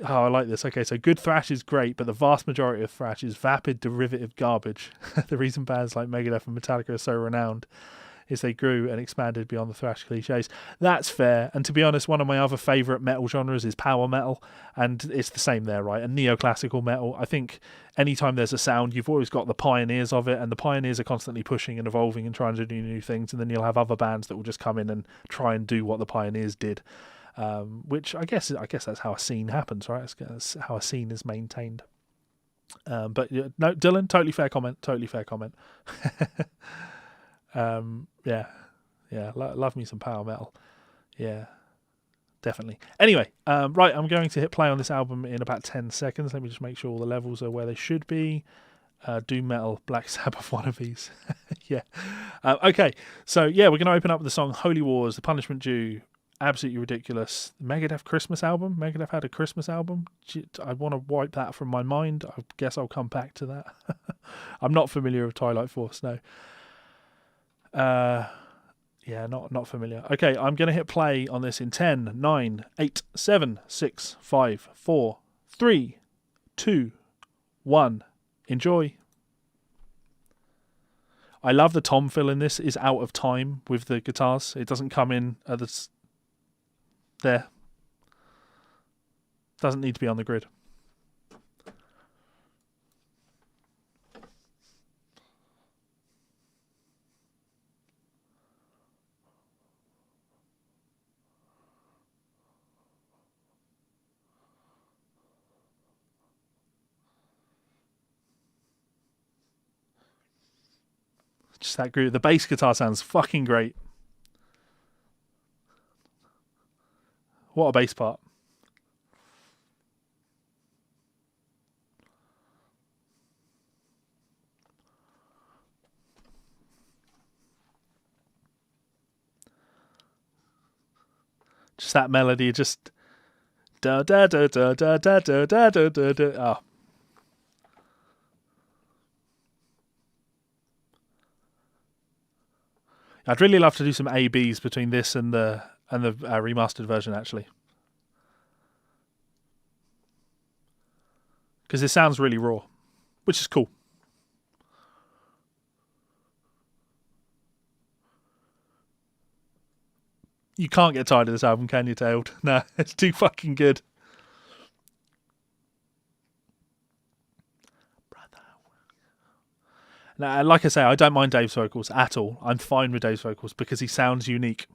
A: I like this. Okay, so good thrash is great, but the vast majority of thrash is vapid derivative garbage. The reason bands like Megadeth and Metallica are so renowned. is they grew and expanded beyond the thrash cliches. That's fair. And to be honest, one of my other favourite metal genres is power metal, and it's the same there, right? And neoclassical metal. I think anytime there's a sound, you've always got the pioneers of it, and the pioneers are constantly pushing and evolving and trying to do new things, and then you'll have other bands that will just come in and try and do what the pioneers did. Which I guess that's how a scene happens, right? That's how a scene is maintained. But no, Dylan, totally fair comment. Love me some power metal. Yeah, definitely. Anyway, right, I'm going to hit play on this album in about 10 seconds. Let me just make sure all the levels are where they should be. Doom metal, Black Sabbath wannabes. Yeah. Okay, so yeah, we're going to open up with the song Holy Wars, The Punishment Due. Absolutely ridiculous. Megadeth Christmas album. Megadeth had a Christmas album. I want to wipe that from my mind. I guess I'll come back to that. I'm not familiar with Twilight Force, no. Yeah, not familiar. Okay, I'm going to hit play on this in 10, 9, 8, 7, 6, 5, 4, 3, 2, 1. Enjoy. I love the tom fill in this is out of time with the guitars. It doesn't come in at the... There. Doesn't need to be on the grid. Just that groove. The bass guitar sounds fucking great. What a bass part. Just that melody, just da da da da da da da da da da da. Oh. I'd really love to do some A/Bs between this and the remastered version, actually, because it sounds really raw, which is cool. You can't get tired of this album, can you, Tailed? No, it's too fucking good. Now, like I say, I don't mind Dave's vocals at all. I'm fine with Dave's vocals because he sounds unique.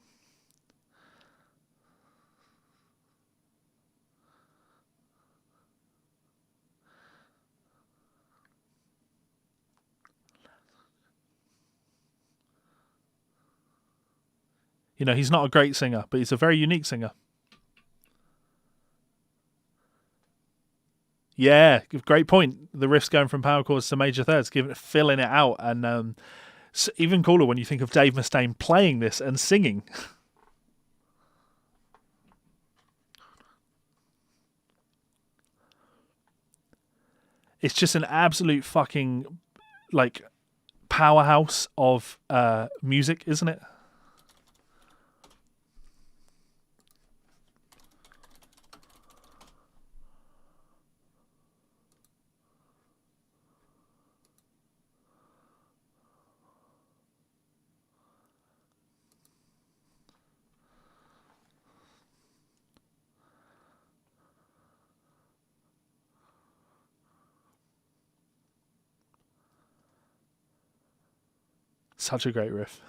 A: You know, he's not a great singer, but he's a very unique singer. Yeah, great point. The riffs going from power chords to major thirds, filling it out, and even cooler when you think of Dave Mustaine playing this and singing. It's just an absolute fucking like powerhouse of music, isn't it? Such a great riff.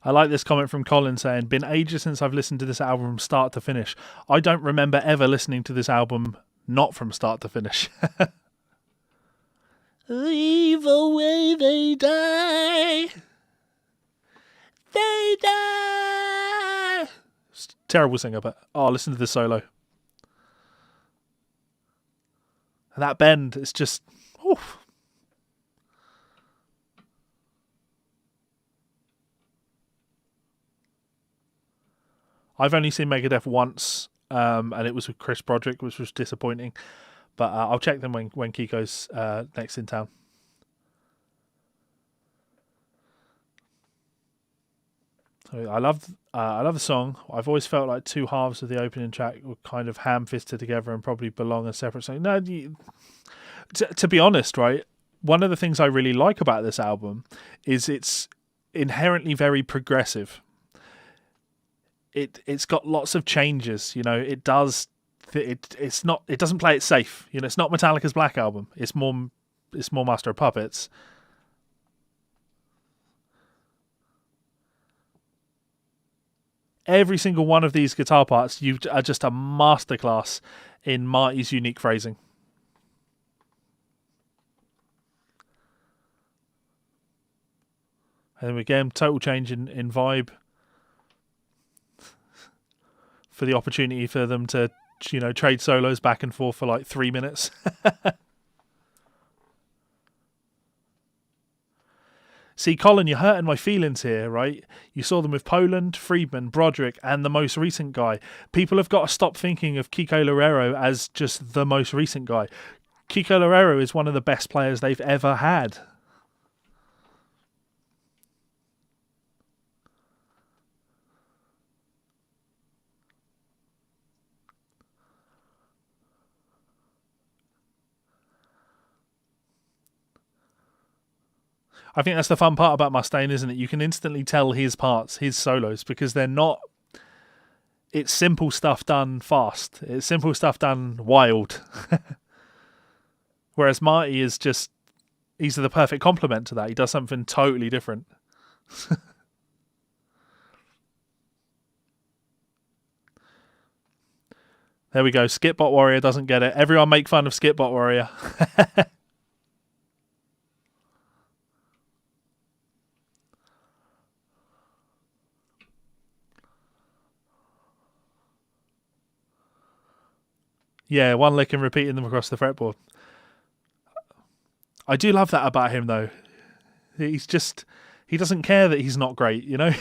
A: I like this comment from Colin saying, been ages since I've listened to this album from start to finish. I don't remember ever listening to this album not from start to finish. Leave away, they die. They die. Terrible singer, but listen to this solo. And that bend, it's just... Oof. I've only seen Megadeth once, and it was with Chris Broderick, which was disappointing. But I'll check them when Kiko's next in town. So I love the song. I've always felt like two halves of the opening track were kind of ham-fisted together and probably belong as separate songs. No, to be honest, right, one of the things I really like about this album is it's inherently very progressive. It's got lots of changes, you know. It doesn't play it safe, you know. It's not Metallica's Black Album. It's more Master of Puppets. Every single one of these guitar parts, you are just a masterclass in Marty's unique phrasing. And again, total change in vibe. For the opportunity for them to, you know, trade solos back and forth for like 3 minutes. See, Colin, you're hurting my feelings here, right? You saw them with Poland, Friedman, Broderick, and the most recent guy. People have got to stop thinking of Kiko Loureiro as just the most recent guy. Kiko Loureiro is one of the best players they've ever had. I think that's the fun part about Mustaine, isn't it? You can instantly tell his parts, his solos, because they're not... It's simple stuff done fast. It's simple stuff done wild. Whereas Marty is just... He's the perfect complement to that. He does something totally different. There we go. Skipbot Warrior doesn't get it. Everyone make fun of Skipbot Warrior. Yeah, one lick and repeating them across the fretboard. I do love that about him, though. He's just... He doesn't care that he's not great, you know?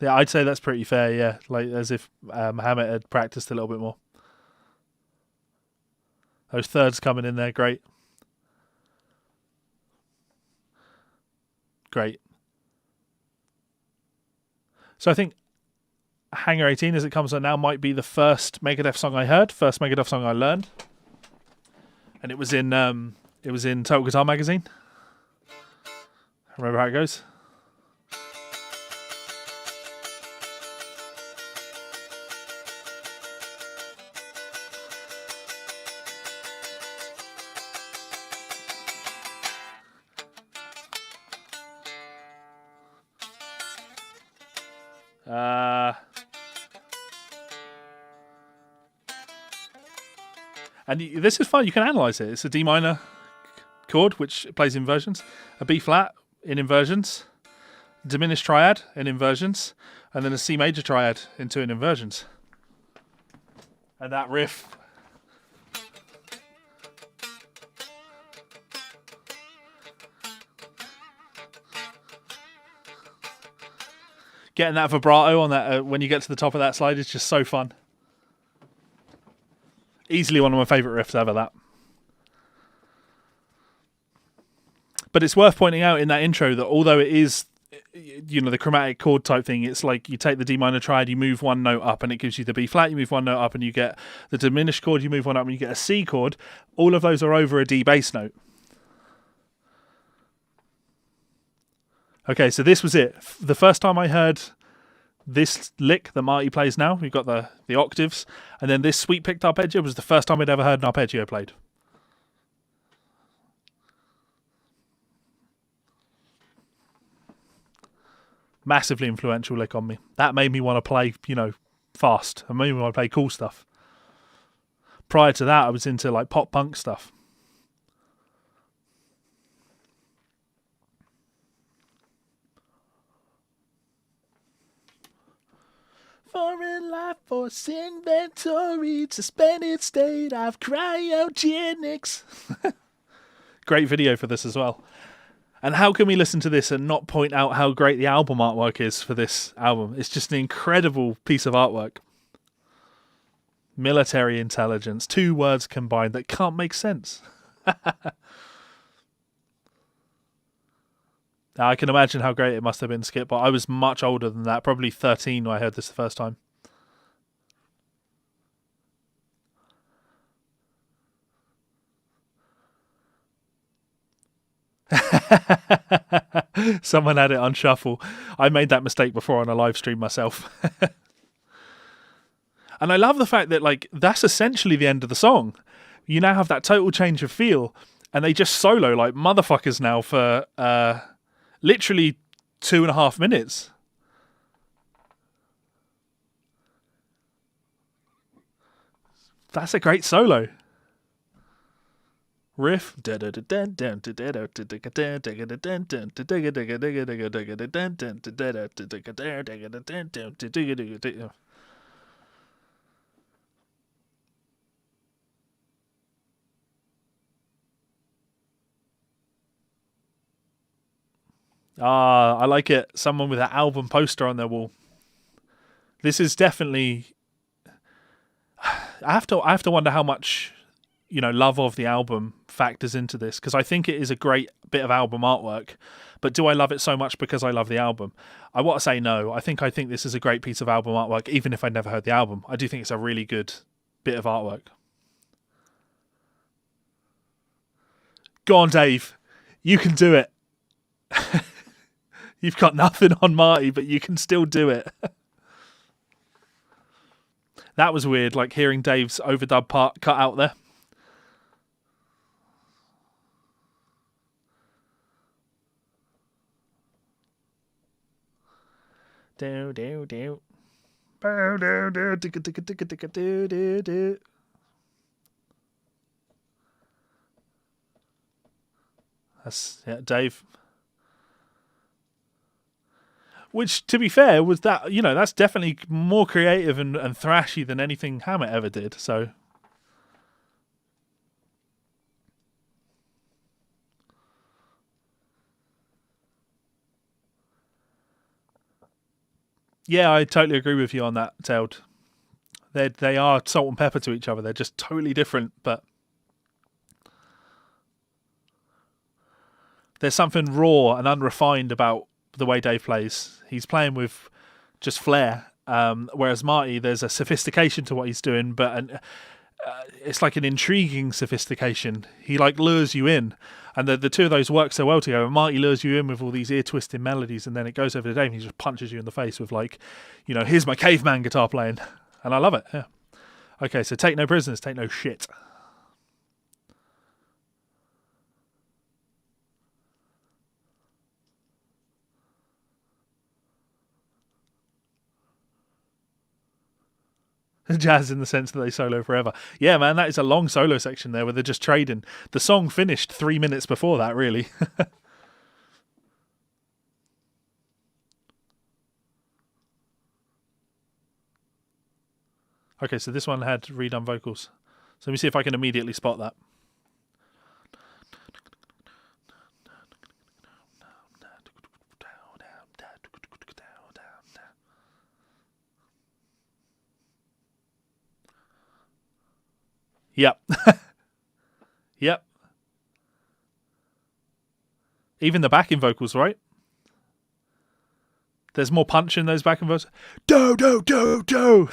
A: Yeah, I'd say that's pretty fair, yeah. Like, as if Hammett had practiced a little bit more. Those thirds coming in there, great. Great. So I think Hangar 18, as it comes on now, might be the first Megadeth song I heard, first Megadeth song I learned. And it was in Total Guitar Magazine. Remember how it goes? And this is fun. You can analyze it. It's a D minor chord, which plays inversions, a B flat in inversions, diminished triad in inversions, and then a C major triad in two in inversions. And that riff. Getting that vibrato on that when you get to the top of that slide is just so fun. Easily one of my favourite riffs ever, that. But it's worth pointing out in that intro that although it is, you know, the chromatic chord type thing, it's like you take the D minor triad, you move one note up and it gives you the B flat, you move one note up and you get the diminished chord, you move one up and you get a C chord. All of those are over a D bass note. Okay, so this was it. The first time I heard this lick that Marty plays now, we've got the octaves, and then this sweep picked arpeggio was the first time I'd ever heard an arpeggio played. Massively influential lick on me. That made me want to play, you know, fast. It made me want to play cool stuff. Prior to that, I was into like pop punk stuff. Foreign life force inventory, suspended state of cryogenics. Great video for this as well. And how can we listen to this and not point out how great the album artwork is for this album? It's just an incredible piece of artwork. Military intelligence, 2 words combined that can't make sense. Now, I can imagine how great it must have been, Skip, but I was much older than that, probably 13 when I heard this the first time. Someone had it on shuffle. I made that mistake before on a live stream myself. And I love the fact that, like, that's essentially the end of the song. You now have that total change of feel, and they just solo like motherfuckers now for literally 2.5 minutes. That's a great solo. Riff. Ah, I like it. Someone with an album poster on their wall. This is definitely. I have to wonder how much, love of the album factors into this, because I think it is a great bit of album artwork. But do I love it so much because I love the album? I want to say no. I think this is a great piece of album artwork, even if I never heard the album. I do think it's a really good bit of artwork. Go on, Dave. You can do it. You've got nothing on Marty, but you can still do it. That was weird, like hearing Dave's overdub part cut out there. Do do do. Do do do do do do. That's Dave. Which, to be fair, was that, that's definitely more creative and thrashy than anything Hammett ever did. So, yeah, I totally agree with you on that, Tailed. They are salt and pepper to each other. They're just totally different, but there's something raw and unrefined about the way Dave plays. He's playing with just flair, whereas Marty, there's a sophistication to what he's doing, but it's like an intriguing sophistication. He like lures you in, and the two of those work so well together. Marty lures you in with all these ear-twisting melodies, and then it goes over to Dave and he just punches you in the face with like, here's my caveman guitar playing, and I love it. Yeah. Okay, so take no prisoners, take no shit. Jazz in the sense that they solo forever. Yeah, man, that is a long solo section there where they're just trading. The song finished 3 minutes before that, really. Okay, so this one had redone vocals. So let me see if I can immediately spot that. Yep. Yep. Even the backing vocals, right? There's more punch in those backing vocals. Do, do, do, do.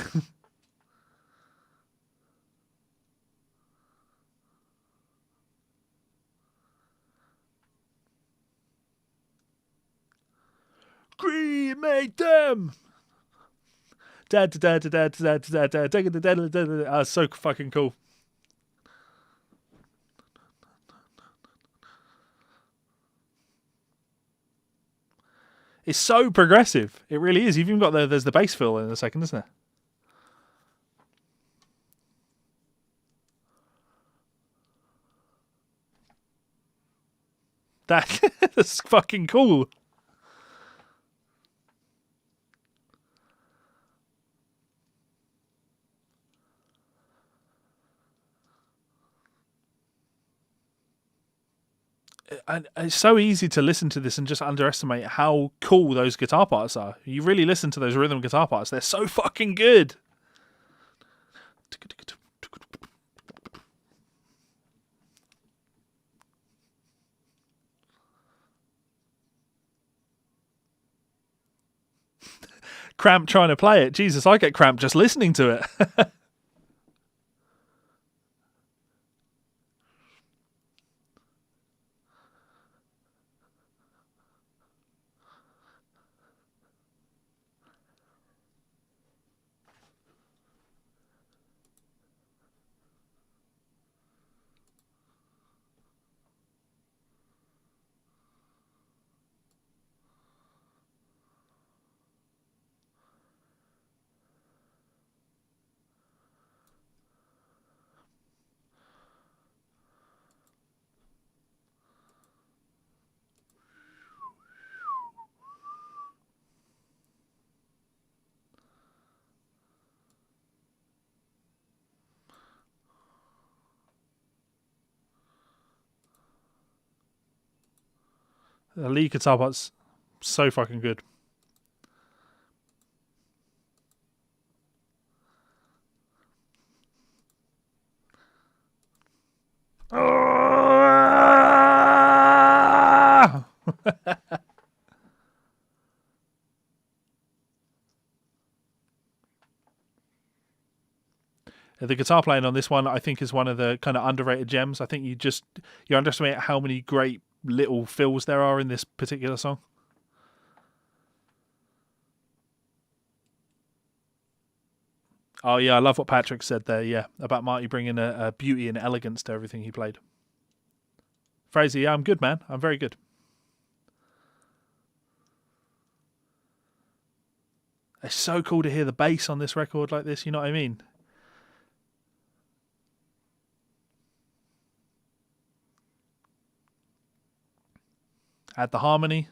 A: Cremate them. So fucking cool. It's so progressive. It really is. You've even got there's the bass fill in a second, isn't there? That's fucking cool. and it's so easy to listen to this and just underestimate how cool those guitar parts are. You really listen to those rhythm guitar parts; they're so fucking good. Cramp trying to play it. Jesus, I get cramp just listening to it. The lead guitar part's so fucking good. The guitar playing on this one, I think, is one of the kind of underrated gems. I think you underestimate how many great little fills there are in this particular song. Oh yeah, I love what Patrick said there. Yeah, about Marty bringing a beauty and elegance to everything he played. Fraser, yeah, I'm good, man. I'm very good. It's so cool to hear the bass on this record like this. You know what I mean? Add the harmony.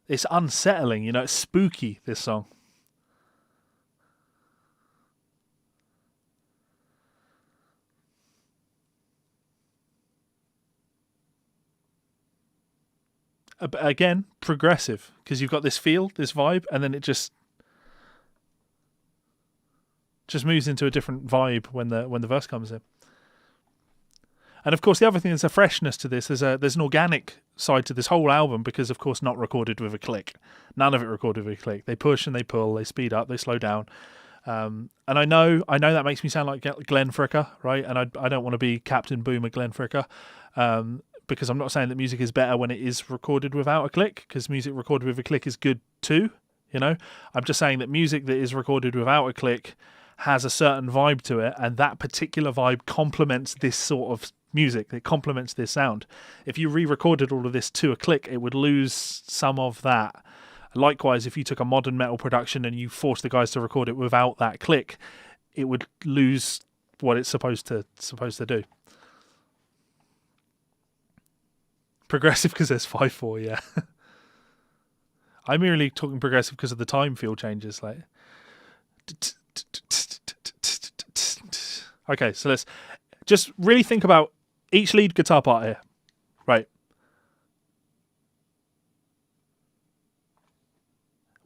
A: It's unsettling, you know, it's spooky, this song. Again, progressive, because you've got this feel, this vibe, and then it just moves into a different vibe when the verse comes in. And of course, the other thing is a freshness to this. There's an organic side to this whole album because, of course, not recorded with a click. None of it recorded with a click. They push and they pull. They speed up. They slow down. And I know that makes me sound like Glenn Fricker, right? And I don't want to be Captain Boomer Glenn Fricker, because I'm not saying that music is better when it is recorded without a click, because music recorded with a click is good too. You know, I'm just saying that music that is recorded without a click has a certain vibe to it, and that particular vibe complements this sort of music. It complements this sound. If you re-recorded all of this to a click, it would lose some of that. Likewise, if you took a modern metal production and you forced the guys to record it without that click, it would lose what it's supposed to do. Progressive because there's 5/4, yeah. I'm merely talking progressive because of the time feel changes. Like, okay, so let's just really think about each lead guitar part here. Right.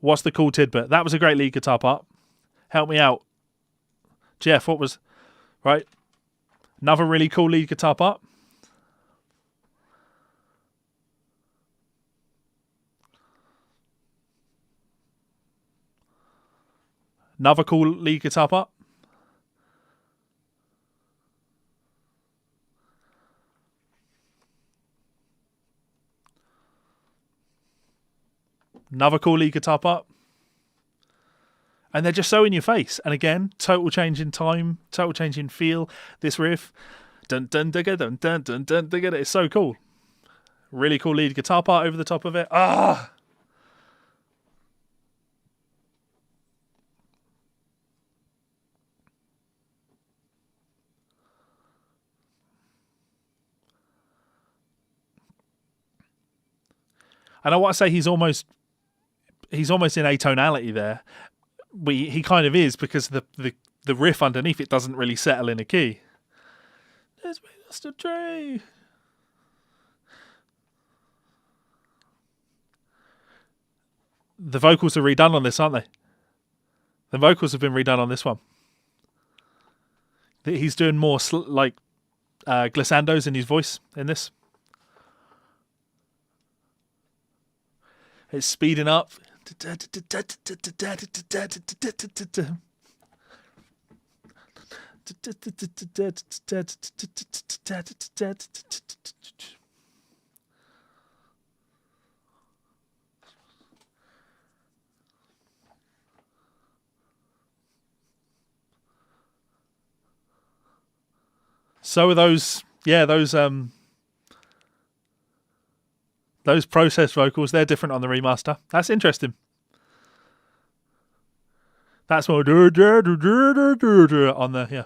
A: What's the cool tidbit? That was a great lead guitar part. Help me out. Jeff, what was... Right. Another really cool lead guitar part. Another cool lead guitar part. Another cool lead guitar part. And they're just so in your face. And again, total change in time, total change in feel. This riff, dun dun dun dun dun dun dun dun. It's so cool. Really cool lead guitar part over the top of it. Ah. And I want to say he's almost in atonality there. He kind of is, because the riff underneath it doesn't really settle in a key. There's just a tree. The vocals are redone on this, aren't they? The vocals have been redone on this one. He's doing more glissandos in his voice in this. It's speeding up. So are those processed vocals. They're different on the remaster. That's interesting. That's more on the, yeah.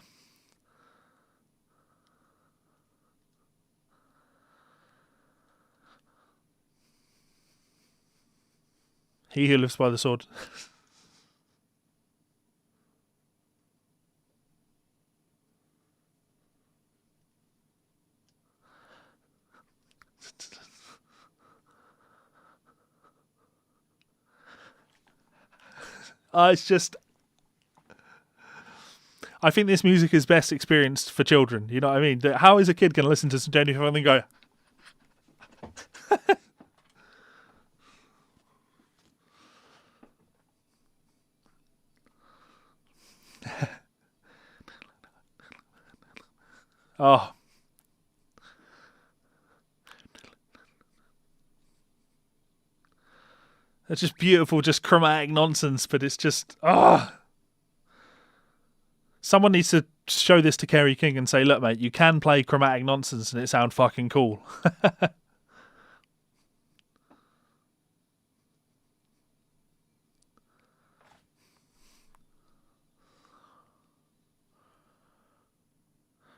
A: He who lives by the sword. It's just... I think this music is best experienced for children. You know what I mean? How is a kid going to listen to some Jennifer and then go... Oh. It's just beautiful, just chromatic nonsense, but it's just... Someone needs to show this to Kerry King and say, look, mate, you can play chromatic nonsense and it sound fucking cool.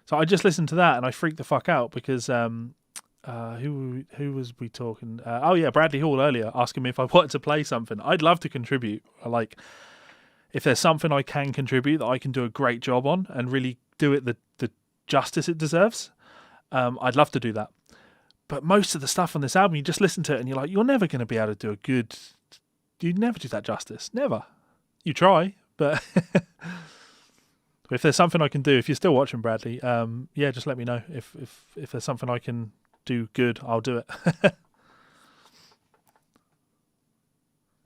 A: So I just listened to that and I freaked the fuck out because who was we talking? Bradley Hall earlier asking me if I wanted to play something. I'd love to contribute. Like, if there's something I can contribute that I can do a great job on and really do it the justice it deserves, I'd love to do that. But most of the stuff on this album, you just listen to it and you're like, you're never going to be able to do a good... You'd never do that justice. Never. You try, but... If there's something I can do, if you're still watching, Bradley, just let me know. If there's something I can do good, I'll do it. That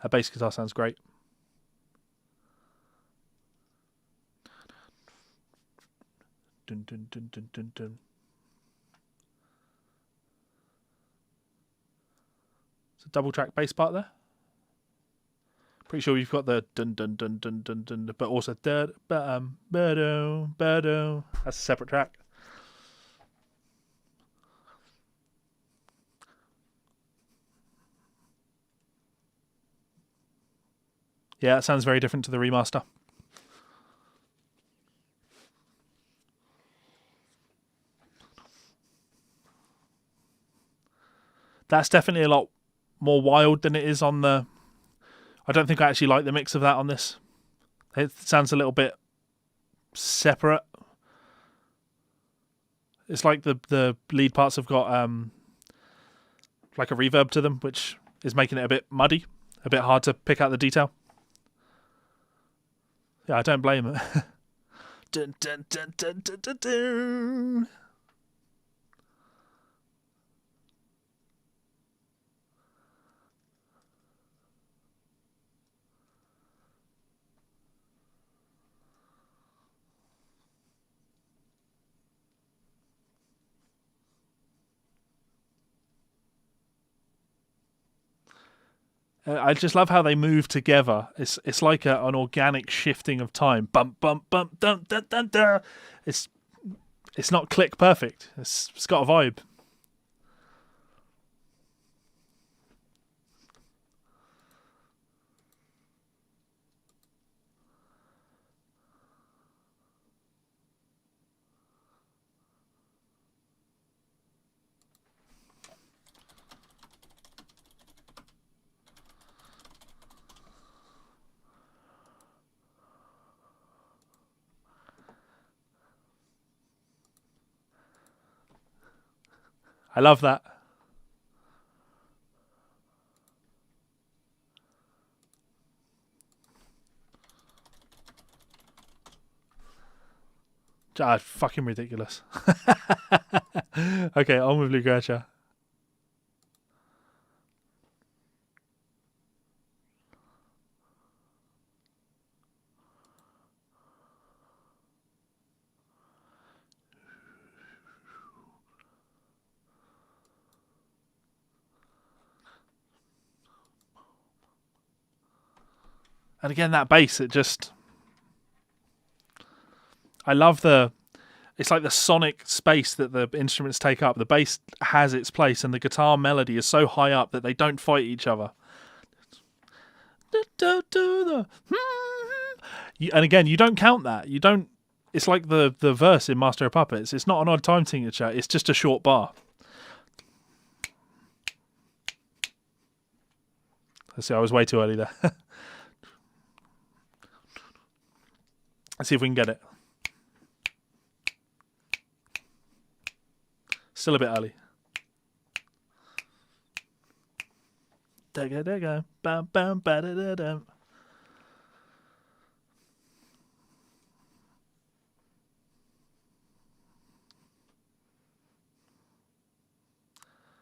A: bass guitar sounds great. Dun, dun, dun, dun, dun, dun. It's a double track bass part there. Pretty sure you've got the dun dun dun dun dun dun, but also Beato. That's a separate track. Yeah, it sounds very different to the remaster. That's definitely a lot more wild than it is on the... I don't think I actually like the mix of that on this. It sounds a little bit separate. It's like the lead parts have got like a reverb to them, which is making it a bit muddy, a bit hard to pick out the detail. Yeah, I don't blame it. Dun, dun, dun, dun, dun, dun, dun. I just love how they move together. It's like an organic shifting of time. Bump, bump, bump, dun, dun, dun, dun. It's not click perfect. It's got a vibe. I love that. Fucking ridiculous. Okay, on with Lucretia. And again, that bass, it just... I love the... It's like the sonic space that the instruments take up. The bass has its place, and the guitar melody is so high up that they don't fight each other. And again, you don't count that. You don't... It's like the verse in Master of Puppets. It's not an odd time signature. It's just a short bar. Let's see, I was way too early there. Let's see if we can get it. Still a bit early. Bam, bam, ba-da-da-dum.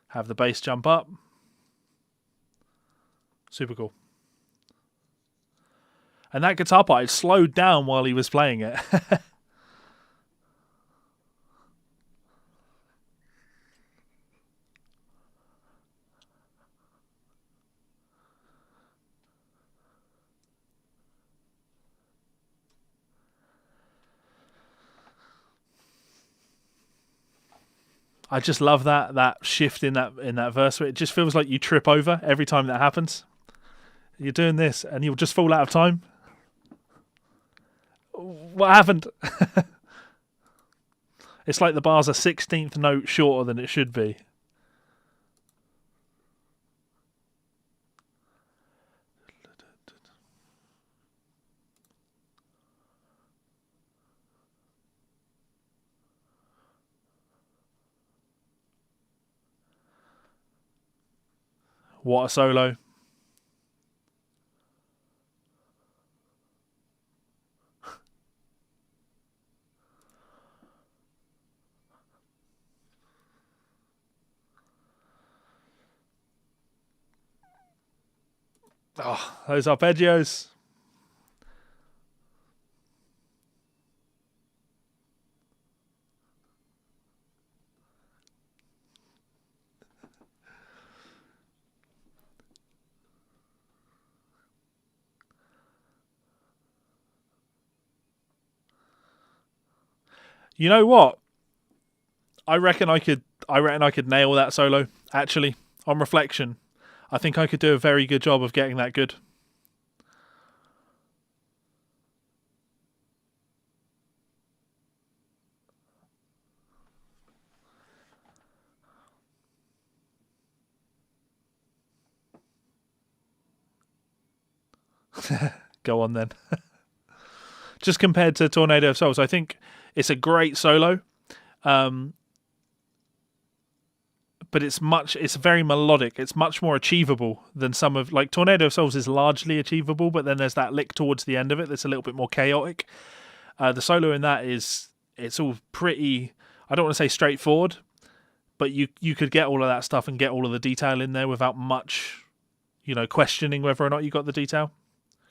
A: Have the bass jump up. Super cool. And that guitar part, it slowed down while he was playing it. I just love that shift in that verse. It just feels like you trip over every time that happens. You're doing this and you'll just fall out of time. What happened? It's like the bar's a 16th note shorter than it should be. What a solo. Oh, those arpeggios. You know what? I reckon I could nail that solo, actually. On reflection, I think I could do a very good job of getting that good. Go on then. Just compared to Tornado of Souls, I think it's a great solo. But it's very melodic. It's much more achievable than some of, like, Tornado of Souls is largely achievable, but then there's that lick towards the end of it that's a little bit more chaotic. The solo in that it's all pretty, I don't want to say straightforward, but you could get all of that stuff and get all of the detail in there without much, questioning whether or not you got the detail.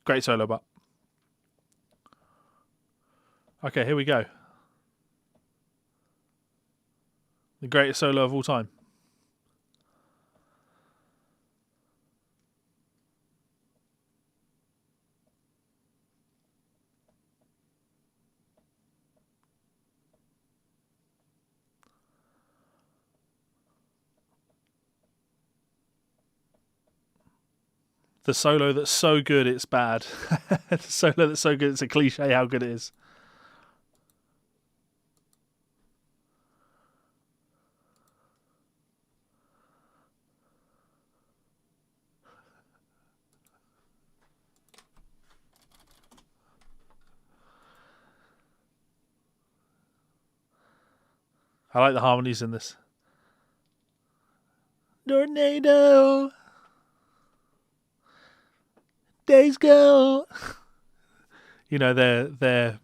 A: Great solo, but. Okay, here we go. The greatest solo of all time. The solo that's so good it's bad. The solo that's so good it's a cliche how good it is. I like the harmonies in this. Tornado. Days go. You know, they're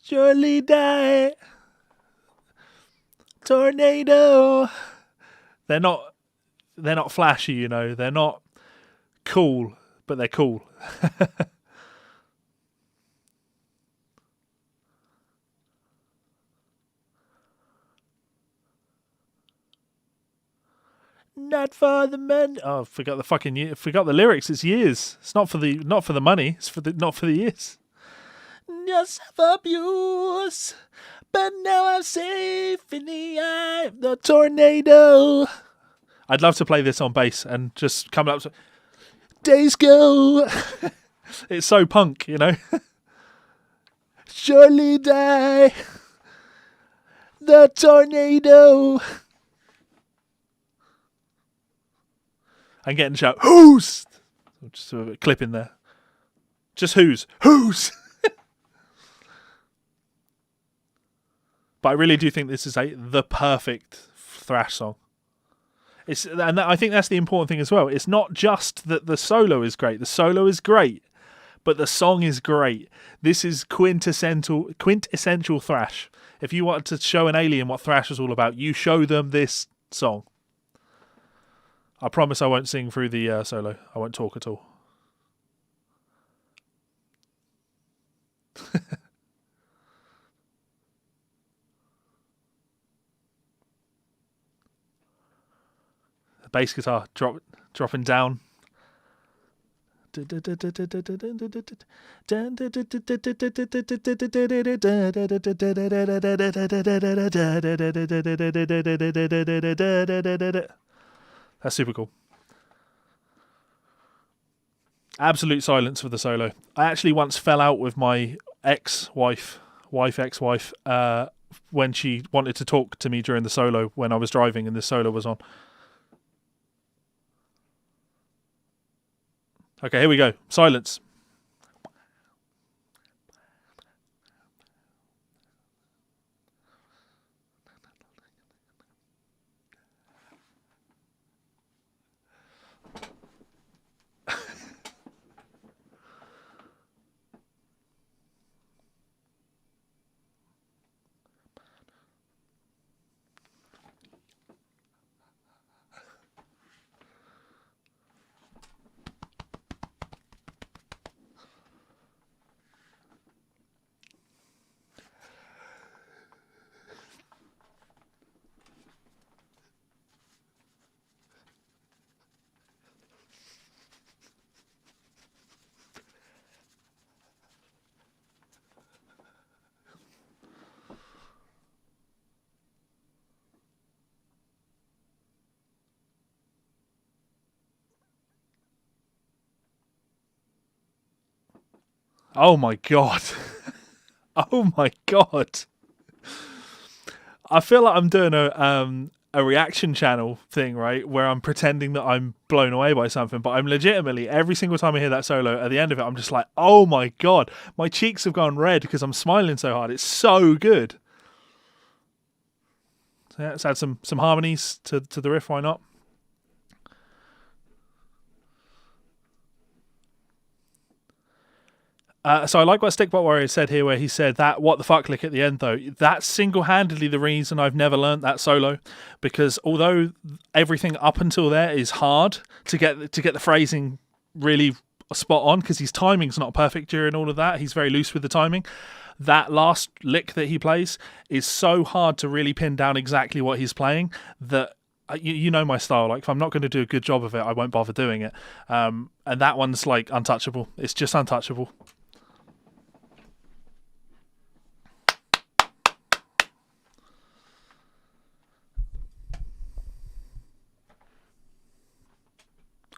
A: surely die. Tornado. They're not flashy, you know. They're not cool, but they're cool. Not for the men. Oh, forgot the lyrics. It's years. It's not for the money. It's not for the years. Just abuse, but now I'm safe in the eye of the tornado. I'd love to play this on bass and just come up to days go. It's so punk, you know. Surely die. The tornado. I'm getting shout, who's? Just a clip in there. Just who's? Who's? But I really do think this is the perfect thrash song. I think that's the important thing as well. It's not just that the solo is great. The solo is great, but the song is great. This is quintessential thrash. If you wanted to show an alien what thrash is all about, you show them this song. I promise I won't sing through the solo. I won't talk at all. The bass guitar dropping down. That's super cool. Absolute silence for the solo. I actually once fell out with my ex-wife, when she wanted to talk to me during the solo when I was driving and this solo was on. Okay, here we go. Silence. Oh my god. Oh my god. I feel like I'm doing a reaction channel thing, right? Where I'm pretending that I'm blown away by something, but I'm legitimately, every single time I hear that solo, at the end of it, I'm just like, oh my god. My cheeks have gone red because I'm smiling so hard. It's so good. So yeah, let's add some harmonies to the riff, why not? So I like what Stickbot Warrior said here, where he said that what the fuck lick at the end, though. That's single-handedly the reason I've never learnt that solo, because although everything up until there is hard to get the phrasing really spot on, because his timing's not perfect during all of that. He's very loose with the timing. That last lick that he plays is so hard to really pin down exactly what he's playing that. You know my style. Like, if I'm not going to do a good job of it, I won't bother doing it. And that one's like untouchable. It's just untouchable.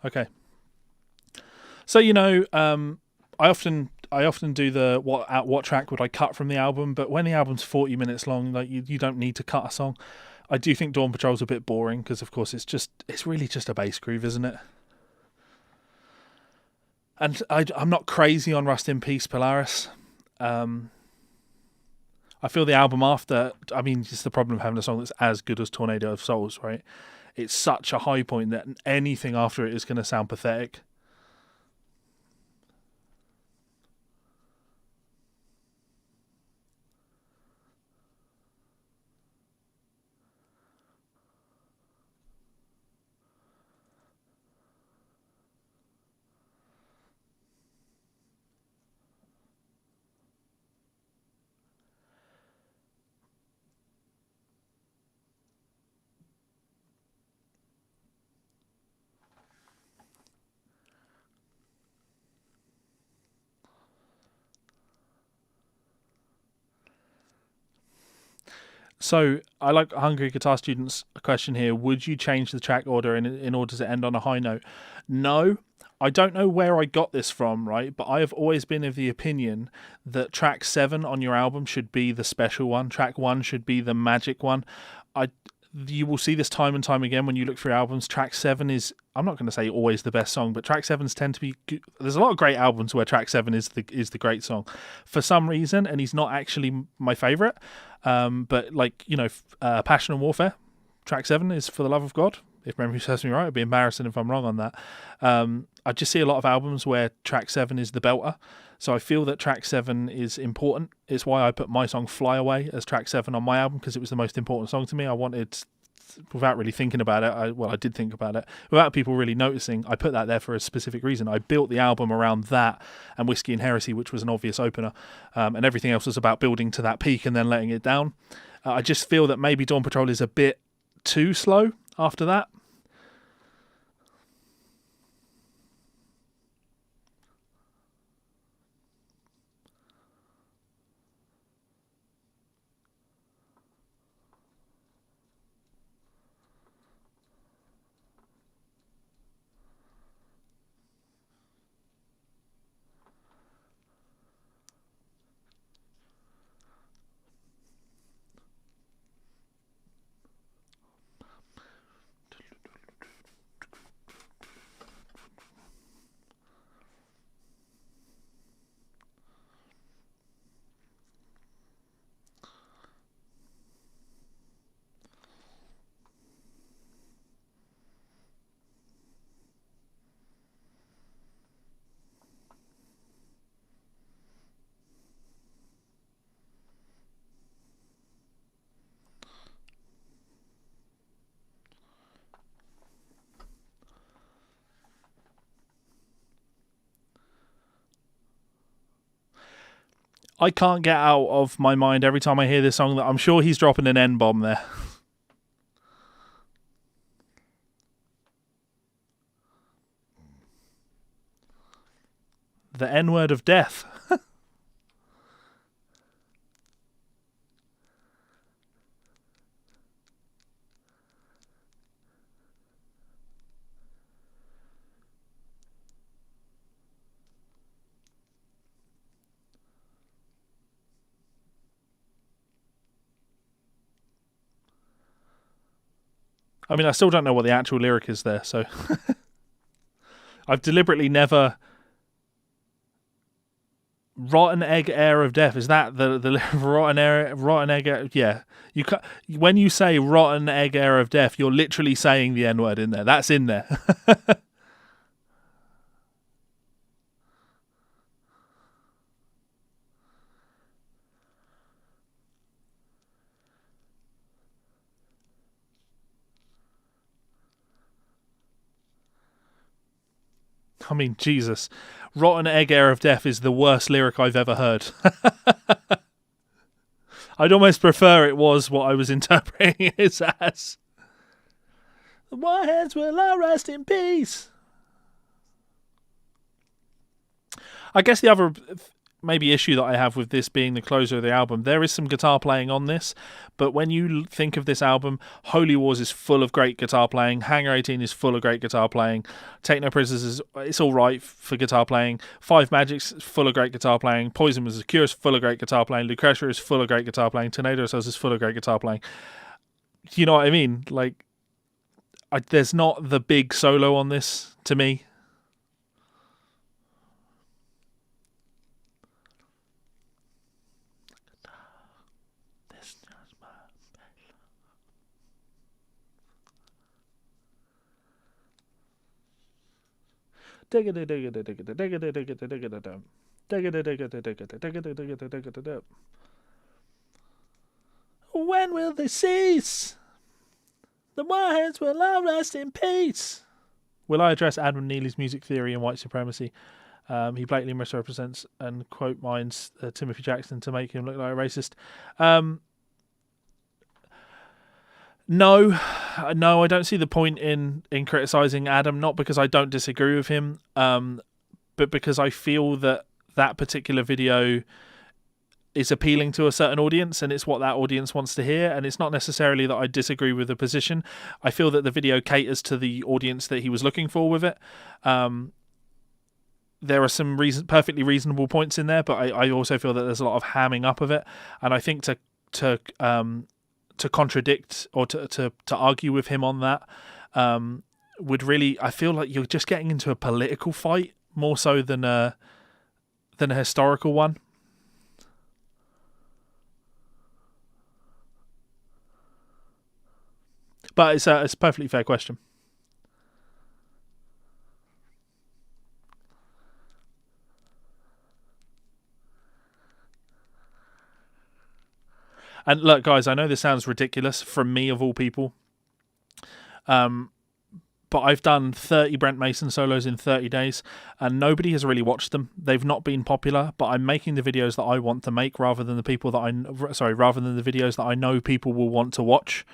A: Okay. So, you know, I often do the what track would I cut from the album, but when the album's 40 minutes long, like you don't need to cut a song. I do think Dawn Patrol's a bit boring because, of course, it's really just a bass groove, isn't it? And I'm not crazy on Rust in Peace, Polaris. I feel the album after, I mean, it's the problem of having a song that's as good as Tornado of Souls, right? it's such a high point that anything after it is going to sound pathetic. So I like Hungry Guitar Student's question here. Would you change the track order in order to end on a high note? No. I don't know where I got this from, right? But I have always been of the opinion that track 7 on your album should be the special one. Track 1 should be the magic one. You will see this time and time again when you look through albums. Track 7 is, I'm not going to say always the best song, but track 7s tend to be good. There's a lot of great albums where track 7 is the great song for some reason, and he's not actually my favorite. But like, Passion and Warfare, track 7 is For the Love of God. If memory serves me right, it'd be embarrassing if I'm wrong on that. I just see a lot of albums where track 7 is the belter. So I feel that track 7 is important. It's why I put my song Fly Away as track 7 on my album, because it was the most important song to me. I wanted, without really thinking about it, I did think about it, without people really noticing, I put that there for a specific reason. I built the album around that and Whiskey and Heresy, which was an obvious opener, and everything else was about building to that peak and then letting it down. I just feel that maybe Dawn Patrol is a bit too slow after that. I can't get out of my mind every time I hear this song that I'm sure he's dropping an N-bomb there. The N-word of death. I mean, I still don't know what the actual lyric is there, so I've deliberately never... Rotten egg air of death, is that the rotten egg air? Yeah, when you say rotten egg air of death, you're literally saying the N-word in there. That's in there. I mean, Jesus. Rotten egg air of death is the worst lyric I've ever heard. I'd almost prefer it was what I was interpreting it as. The Warheads will all rest in peace. I guess the other maybe issue that I have with this being the closer of the album, there is some guitar playing on this, but when you think of this album, Holy Wars is full of great guitar playing, Hangar 18 is full of great guitar playing, Take No Prisoners it's all right for guitar playing, Five Magics is full of great guitar playing, Poison Was a Cure is full of great guitar playing, Lucretia is full of great guitar playing, Tornado Cells is full of great guitar playing. You know what I mean? Like, there's not the big solo on this to me. When will they cease? The warheads will all rest in peace. Will I address Adam Neely's music theory and white supremacy? He blatantly misrepresents and quote mines Timothy Jackson to make him look like a racist. No, I don't see the point in criticising Adam, not because I don't disagree with him, but because I feel that particular video is appealing to a certain audience and it's what that audience wants to hear, and it's not necessarily that I disagree with the position. I feel that the video caters to the audience that he was looking for with it. There are some perfectly reasonable points in there, but I also feel that there's a lot of hamming up of it, and I think to contradict or to argue with him on that would really, I feel like you're just getting into a political fight more so than a historical one. But it's a perfectly fair question. And look, guys, I know this sounds ridiculous from me of all people, but I've done 30 Brent Mason solos in 30 days, and nobody has really watched them. They've not been popular, but I'm making the videos that I want to make rather than the videos that I know people will want to watch.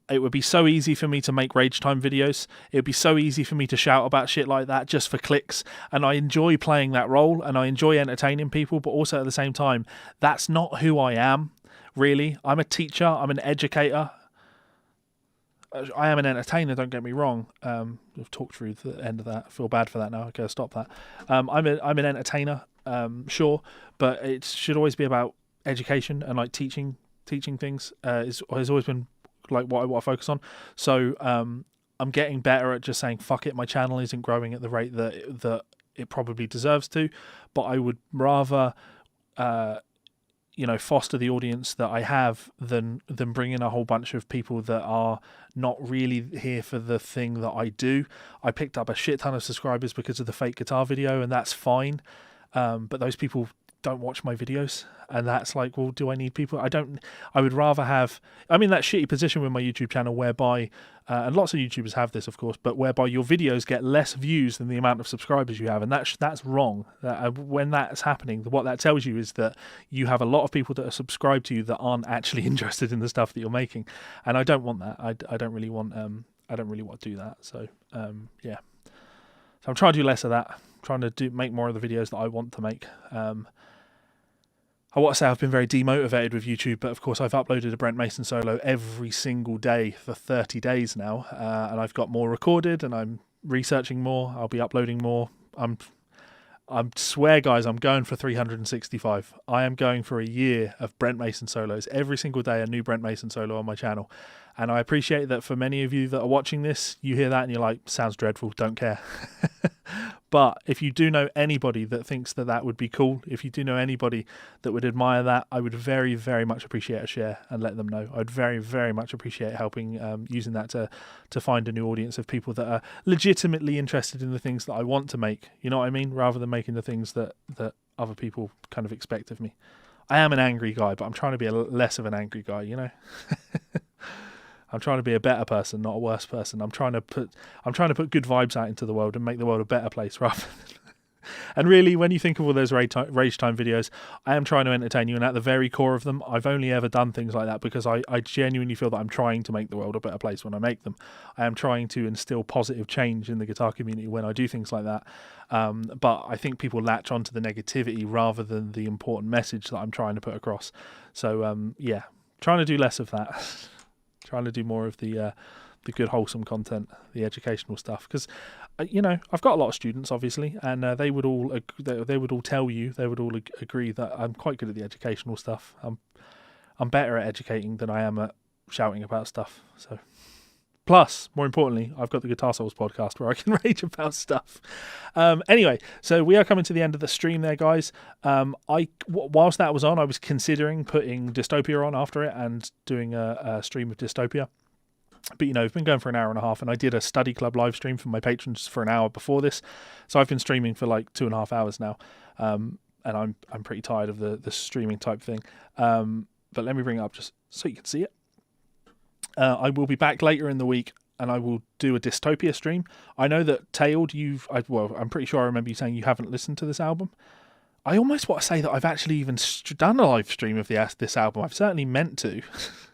A: It would be so easy for me to make rage time videos. It would be so easy for me to shout about shit like that just for clicks. And I enjoy playing that role and I enjoy entertaining people, but also at the same time, that's not who I am, really. I'm a teacher. I'm an educator. I am an entertainer, don't get me wrong. I've talked through the end of that. I feel bad for that now. Okay, I'll stop that. I'm an entertainer, sure, but it should always be about education and like teaching things. Has always been like what I focus on. So I'm getting better at just saying fuck it, my channel isn't growing at the rate that it probably deserves to, but I would rather foster the audience that I have than bring in a whole bunch of people that are not really here for the thing that I do. I picked up a shit ton of subscribers because of the fake guitar video, and that's fine, but those people don't watch my videos, and that's like, well, do I need people? I would rather have, I'm in that shitty position with my YouTube channel whereby, and lots of YouTubers have this, of course, but whereby your videos get less views than the amount of subscribers you have, and that's wrong. When that's happening, what that tells you is that you have a lot of people that are subscribed to you that aren't actually interested in the stuff that you're making, and I don't want that. I don't really want to do that. So yeah, so I'm trying to do less of that. I'm trying to make more of the videos that I want to make. I want to say I've been very demotivated with YouTube, but of course I've uploaded a Brent Mason solo every single day for 30 days now, and I've got more recorded, and I'm researching more. I'll be uploading more. I swear, guys, I'm going for 365. I am going for a year of Brent Mason solos. Every single day, a new Brent Mason solo on my channel. And I appreciate that for many of you that are watching this, you hear that and you're like, sounds dreadful, don't care. But if you do know anybody that thinks that would be cool, if you do know anybody that would admire that, I would very, very much appreciate a share and let them know. I'd very, very much appreciate helping, using that to find a new audience of people that are legitimately interested in the things that I want to make. You know what I mean? Rather than making the things that other people kind of expect of me. I am an angry guy, but I'm trying to be less of an angry guy, you know? I'm trying to be a better person, not a worse person. I'm trying to put good vibes out into the world and make the world a better place rather than... And really, when you think of all those rage time videos, I am trying to entertain you, and at the very core of them, I've only ever done things like that because I genuinely feel that I'm trying to make the world a better place when I make them. I am trying to instill positive change in the guitar community when I do things like that. But I think people latch onto the negativity rather than the important message that I'm trying to put across. So yeah, trying to do less of that. Trying to do more of the good wholesome content, the educational stuff, because I've got a lot of students obviously, and they would all tell you, they would all agree that I'm quite good at the educational stuff. I'm better at educating than I am at shouting about stuff. So plus, more importantly, I've got the Guitar Souls podcast where I can rage about stuff. Anyway, so we are coming to the end of the stream there, guys. Whilst that was on, I was considering putting Dystopia on after it and doing a stream of Dystopia. But, we've been going for an hour and a half, and I did a study club live stream for my patrons for an hour before this. So I've been streaming for like 2.5 hours now. And I'm pretty tired of the streaming type thing. But let me bring it up just so you can see it. I will be back later in the week, and I will do a Dystopia stream. I know that Tailed, I'm pretty sure I remember you saying you haven't listened to this album. I almost want to say that I've actually even done a live stream of this album. I've certainly meant to.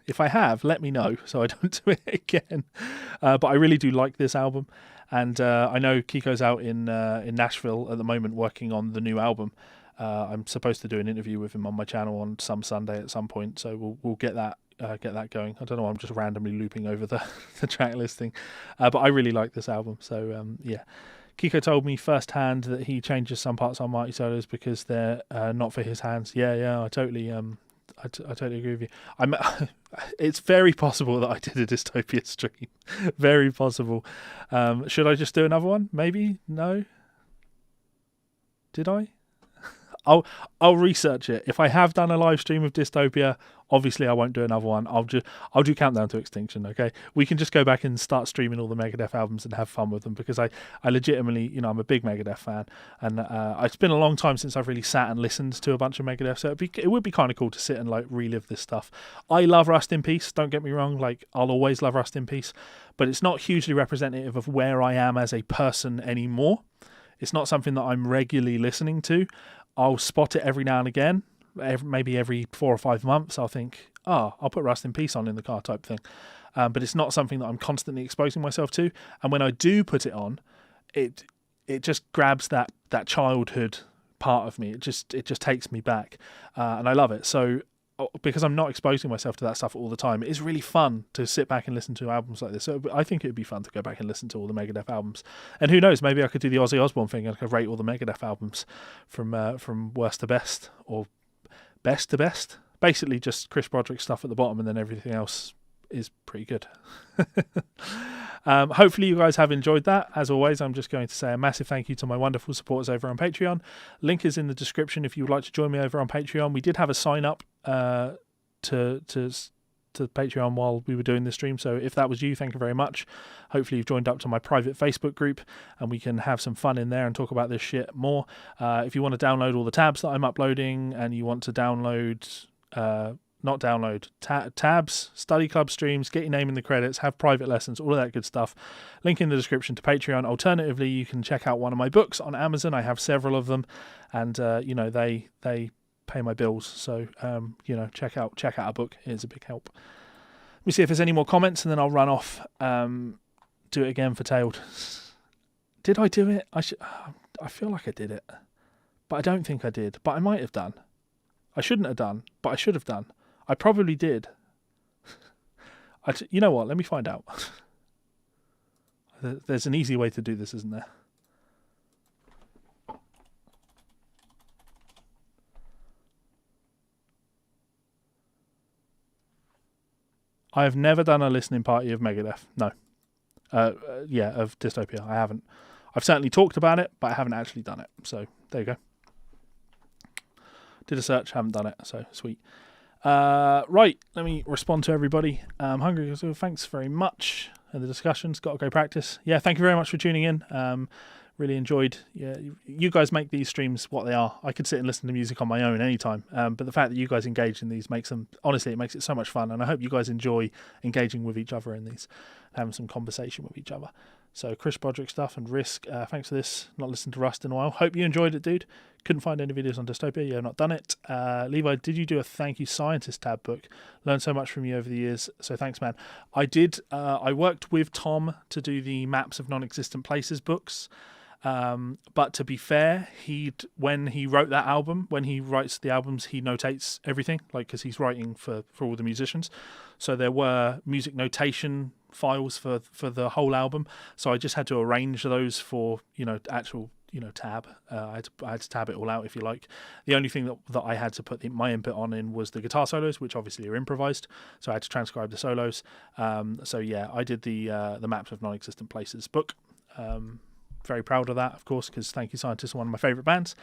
A: If I have, let me know so I don't do it again. But I really do like this album. And I know Kiko's out in Nashville at the moment working on the new album. I'm supposed to do an interview with him on my channel on some Sunday at some point. So we'll get that going. I don't know, I'm just randomly looping over the track listing. But I really like this album. So, yeah. Kiko told me firsthand that he changes some parts on Mighty Solos because they're not for his hands. Yeah, I totally agree with you. It's very possible that I did a Dystopia stream. Very possible. Should I just do another one? Maybe? No? Did I? I'll research it. If I have done a live stream of Dystopia, obviously I won't do another one. I'll do Countdown to Extinction. Okay, we can just go back and start streaming all the Megadeth albums and have fun with them, because I legitimately, I'm a big Megadeth fan, and it's been a long time since I've really sat and listened to a bunch of Megadeth. So it would be kind of cool to sit and like relive this stuff. I love Rust in Peace. Don't get me wrong. Like, I'll always love Rust in Peace, but it's not hugely representative of where I am as a person anymore. It's not something that I'm regularly listening to. I'll spot it every now and again, maybe every 4 or 5 months. I'll think, I'll put Rust in Peace on in the car type thing. But it's not something that I'm constantly exposing myself to. And when I do put it on, it just grabs that childhood part of me. It just takes me back. And I love it. So because I'm not exposing myself to that stuff all the time, it's really fun to sit back and listen to albums like this. So I think it would be fun to go back and listen to all the Megadeth albums. And who knows, maybe I could do the Ozzy Osbourne thing and I could rate all the Megadeth albums from worst to best or best to best. Basically just Chris Broderick stuff at the bottom, and then everything else is pretty good. Hopefully you guys have enjoyed that. As always, I'm just going to say a massive thank you to my wonderful supporters over on Patreon. Link is in the description if you would like to join me over on Patreon. We did have a sign up to Patreon while we were doing this stream, so if that was you, thank you very much. Hopefully you've joined up to my private Facebook group and we can have some fun in there and talk about this shit more. If you want to download all the tabs that I'm uploading, and you want to download tabs, study club streams, get your name in the credits, have private lessons, all of that good stuff, link in the description to Patreon. Alternatively, you can check out one of my books on Amazon. I have several of them, and they pay my bills, so check out a book. It's a big help. Let me see if there's any more comments, and then I'll run off. Do it again for Tailed. Did I do it? I feel like I did it, but I don't think I did, but I might have done. I shouldn't have done, but I should have done. I probably did. You know what? Let me find out. There's an easy way to do this, isn't there? I have never done a listening party of Megadeth. No. Of Dystopia. I haven't. I've certainly talked about it, but I haven't actually done it. So there you go. Did a search, haven't done it, so sweet. Right, let me respond to everybody. Hungry, so thanks very much for the discussions. Got to go practice. Yeah, thank you very much for tuning in. Really enjoyed. Yeah, you guys make these streams what they are. I could sit and listen to music on my own anytime, but the fact that you guys engage in these makes them, honestly, it makes it so much fun, and I hope you guys enjoy engaging with each other in these, having some conversation with each other. So Chris Broderick stuff and Risk, thanks for this. Not listened to Rust in a while. Hope you enjoyed it, dude. Couldn't find any videos on Dystopia. Yeah, not done it. Levi, did you do a Thank You Scientist tab book? Learned so much from you over the years, so thanks, man. I did. I worked with Tom to do the Maps of Non-Existent Places books. But to be fair, when he wrote that album, when he writes the albums, he notates everything, like, because he's writing for all the musicians. So there were music notation files for the whole album. So I just had to arrange those for, actual, tab. I had to tab it all out, if you like. The only thing that I had to put my input on was the guitar solos, which obviously are improvised. So I had to transcribe the solos. So yeah, I did the Maps of Non-Existent Places book. Very proud of that, of course, because Thank You Scientist are one of my favourite bands.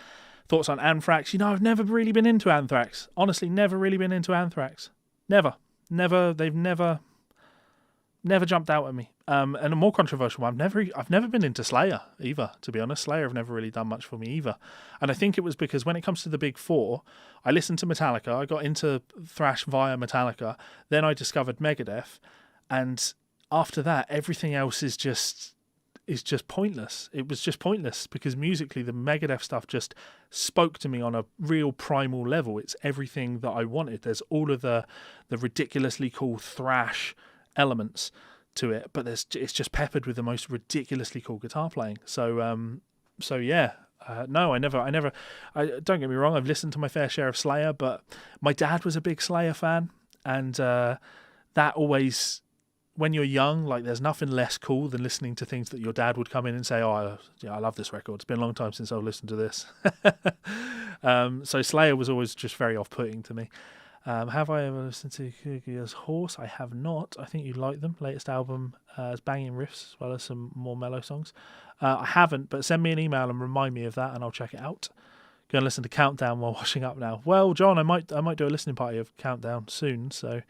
A: Thoughts on Anthrax? I've never really been into Anthrax. Honestly, never really been into Anthrax. Never. They've never never jumped out at me. And a more controversial one, I've never been into Slayer either, to be honest. Slayer have never really done much for me either. And I think it was because when it comes to the big four, I listened to Metallica, I got into thrash via Metallica, then I discovered Megadeth, and after that, everything else is just pointless. It was just pointless because musically the Megadeth stuff just spoke to me on a real primal level. It's everything that I wanted. There's all of the ridiculously cool thrash elements to it, but it's just peppered with the most ridiculously cool guitar playing. So yeah. No, I never. Don't get me wrong. I've listened to my fair share of Slayer, but my dad was a big Slayer fan, and that always, when you're young, like there's nothing less cool than listening to things that your dad would come in and say, "Oh, I love this record. It's been a long time since I've listened to this." So Slayer was always just very off-putting to me. Have I ever listened to Kugia's Horse? I have not. I think you'd like them. Latest album has banging riffs as well as some more mellow songs. I haven't, but send me an email and remind me of that, and I'll check it out. Go and listen to Countdown while washing up now. Well, John, I might do a listening party of Countdown soon. So,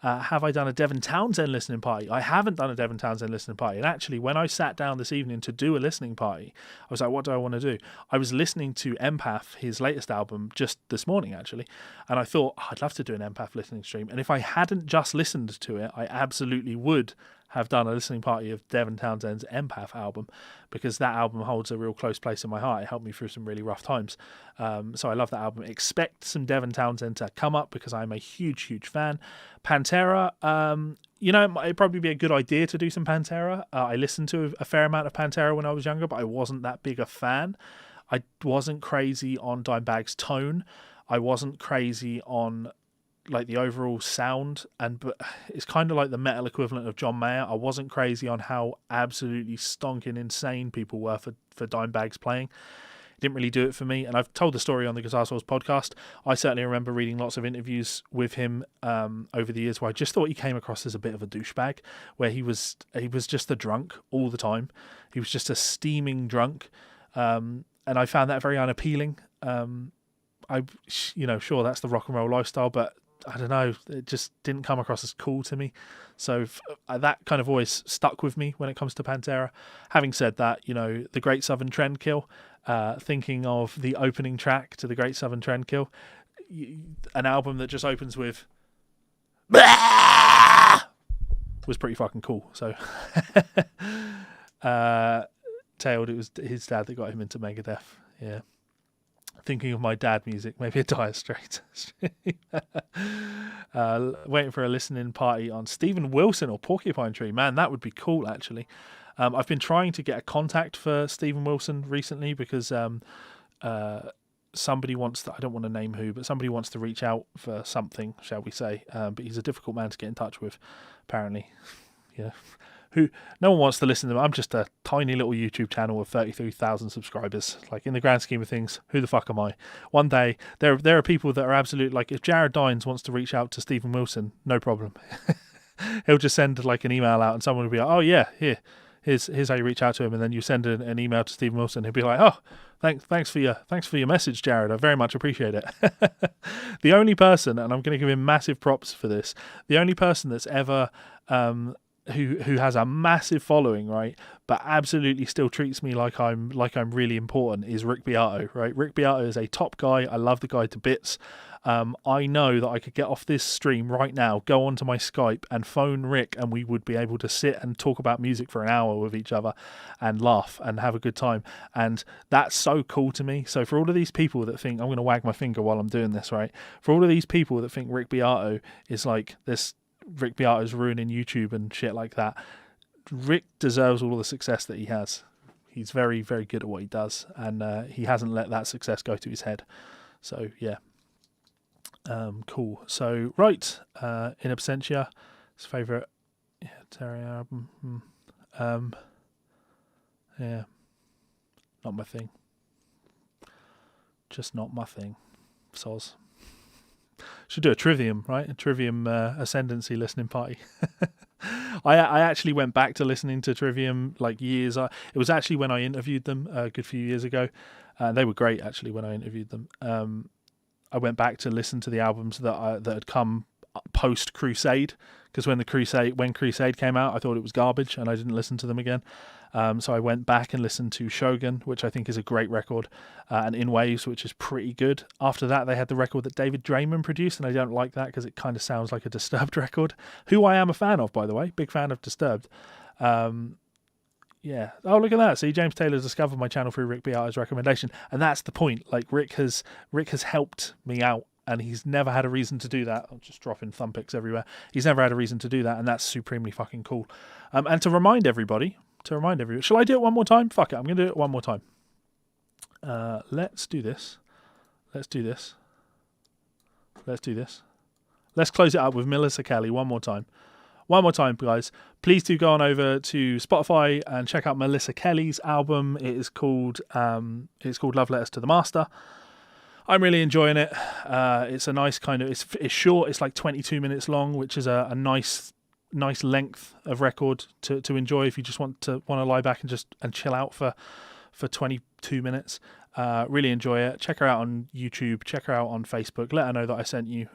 A: have I done a Devin Townsend listening party? I haven't done a Devin Townsend listening party. And actually, when I sat down this evening to do a listening party, I was like, what do I want to do? I was listening to Empath, his latest album, just this morning, actually. And I thought, I'd love to do an Empath listening stream. And if I hadn't just listened to it, I absolutely would have done a listening party of Devin Townsend's Empath album, because that album holds a real close place in my heart. It helped me through some really rough times. So I love that album. Expect some Devin Townsend to come up because I'm a huge fan. Pantera, it'd probably be a good idea to do some Pantera. I listened to a fair amount of Pantera when I was younger, but I wasn't that big a fan. I wasn't crazy on Dimebag's tone. I wasn't crazy on like the overall sound, but it's kind of like the metal equivalent of John Mayer. I wasn't crazy on how absolutely stonking insane people were for Dimebag's playing. It didn't really do it for me, and I've told the story on the Guitar Souls podcast. I certainly remember reading lots of interviews with him over the years where I just thought he came across as a bit of a douchebag, where he was just a drunk all the time. He was just a steaming drunk, and I found that very unappealing. Sure, that's the rock and roll lifestyle, but I don't know, it just didn't come across as cool to me. So that kind of always stuck with me when it comes to Pantera. Having said that, the Great Southern Trendkill, thinking of the opening track to the Great Southern Trendkill, an album that just opens with was pretty fucking cool. So Tailed, it was his dad that got him into Megadeth. Yeah. Thinking of my dad music, maybe a Dire Straits. Waiting for a listening party on Stephen Wilson or Porcupine Tree. Man, that would be cool, actually. I've been trying to get a contact for Stephen Wilson recently because somebody wants to, I don't want to name who, but somebody wants to reach out for something, shall we say. But he's a difficult man to get in touch with, apparently. Yeah. No one wants to listen to them. I'm just a tiny little YouTube channel with 33,000 subscribers. Like, in the grand scheme of things, who the fuck am I? One day, there are people that are absolute, like, if Jared Dines wants to reach out to Stephen Wilson, no problem. He'll just send like an email out and someone will be like, oh yeah, here's how you reach out to him, and then you send an email to Stephen Wilson. He'll be like, oh, thanks for your message, Jared. I very much appreciate it. The only person, and I'm going to give him massive props for this, the only person that's ever who has a massive following, right, but absolutely still treats me like I'm really important is Rick Beato, right? Rick Beato is a top guy. I love the guy to bits. I know that I could get off this stream right now, go onto my Skype and phone Rick, and we would be able to sit and talk about music for an hour with each other and laugh and have a good time. And that's so cool to me. So for all of these people that think, I'm going to wag my finger while I'm doing this, right? For all of these people that think Rick Beato is like this, Rick Beato's ruining YouTube and shit like that, Rick deserves all the success that he has. He's very, very good at what he does, and he hasn't let that success go to his head. So yeah. Cool. So right, In Absentia, his favourite Terry album. Yeah, not my thing. Just not my thing. Soz. Should do a Trivium, right? A Trivium Ascendancy listening party. I actually went back to listening to Trivium like years. It was actually when I interviewed them a good few years ago. They were great actually when I interviewed them. I went back to listen to the albums that had come post Crusade, because when Crusade came out, I thought it was garbage and I didn't listen to them again. So I went back and listened to Shogun, which I think is a great record, and In Waves, which is pretty good. After that, they had the record that David Draymond produced, and I don't like that because it kind of sounds like a Disturbed record, who I am a fan of, by the way, big fan of Disturbed. Yeah. Oh, look at that. See, James Taylor's discovered my channel through Rick Beato's recommendation, and that's the point. Like, Rick has helped me out, and he's never had a reason to do that. I'm just dropping thumb picks everywhere. He's never had a reason to do that, and that's supremely fucking cool. And to remind everybody, shall I do it one more time? Fuck it, I'm going to do it one more time. Let's do this. Let's close it up with Melissa Kelly one more time. One more time, guys. Please do go on over to Spotify and check out Melissa Kelly's album. It is called Love Letters to the Master. I'm really enjoying it. It's a nice kind of, it's short. It's like 22 minutes long, which is a nice length of record to enjoy if you just want to lie back and chill out for 22 minutes. Really enjoy it. Check her out on YouTube. Check her out on Facebook. Let her know that I sent you,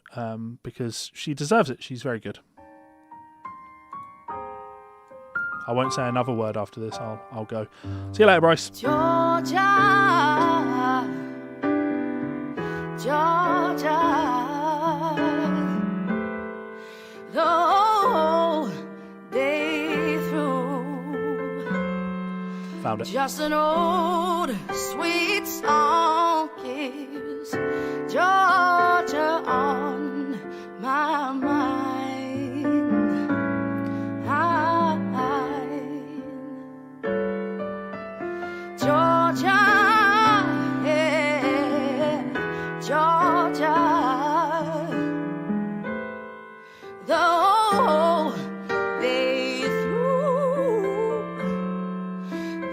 A: because she deserves it. She's very good. I won't say another word after this. I'll go. See you later, Bryce.
B: Georgia, the whole day through.
A: Found it.
B: Just an old sweet song keeps Georgia on my mind. Georgia, yeah, Georgia, the whole day through.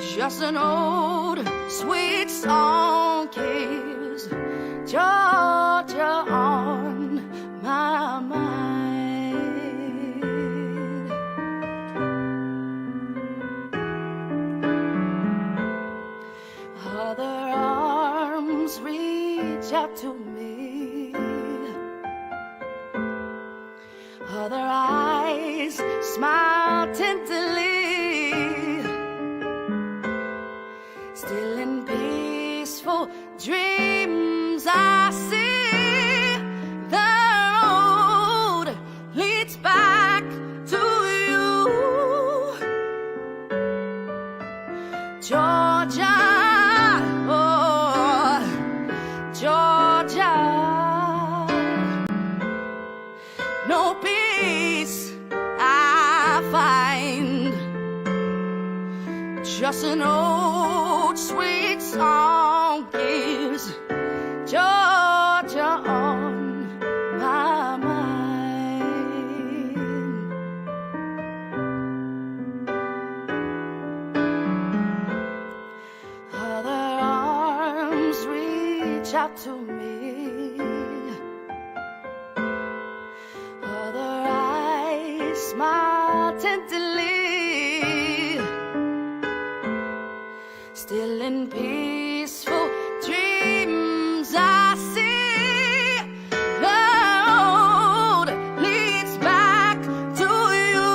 B: Just an old sweet song keeps Georgia on my mind. Other arms reach out to me, other eyes smile tenderly, still in peaceful dreams I see the road leads back to you, Georgia. Georgia, no peace I find, just an old sweet song keeps Georgia on my mind. Other arms reach out to me, other eyes smile tenderly, still in peaceful dreams I see the road leads back to you,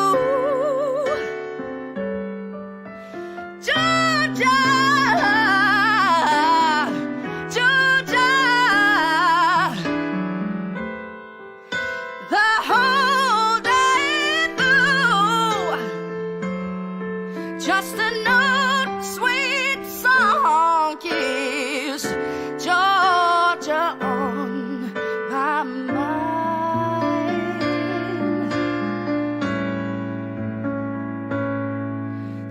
B: Georgia. Just a note, sweet song keeps Georgia on my mind.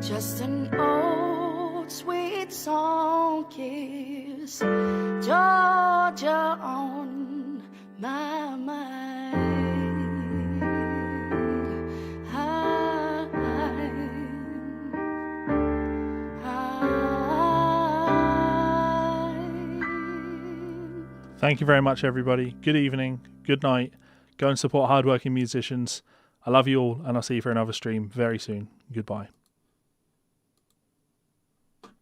B: Just an old sweet song keeps Georgia on my mind.
A: Thank you very much, everybody. Good evening. Good night. Go and support hardworking musicians. I love you all, and I'll see you for another stream very soon. Goodbye.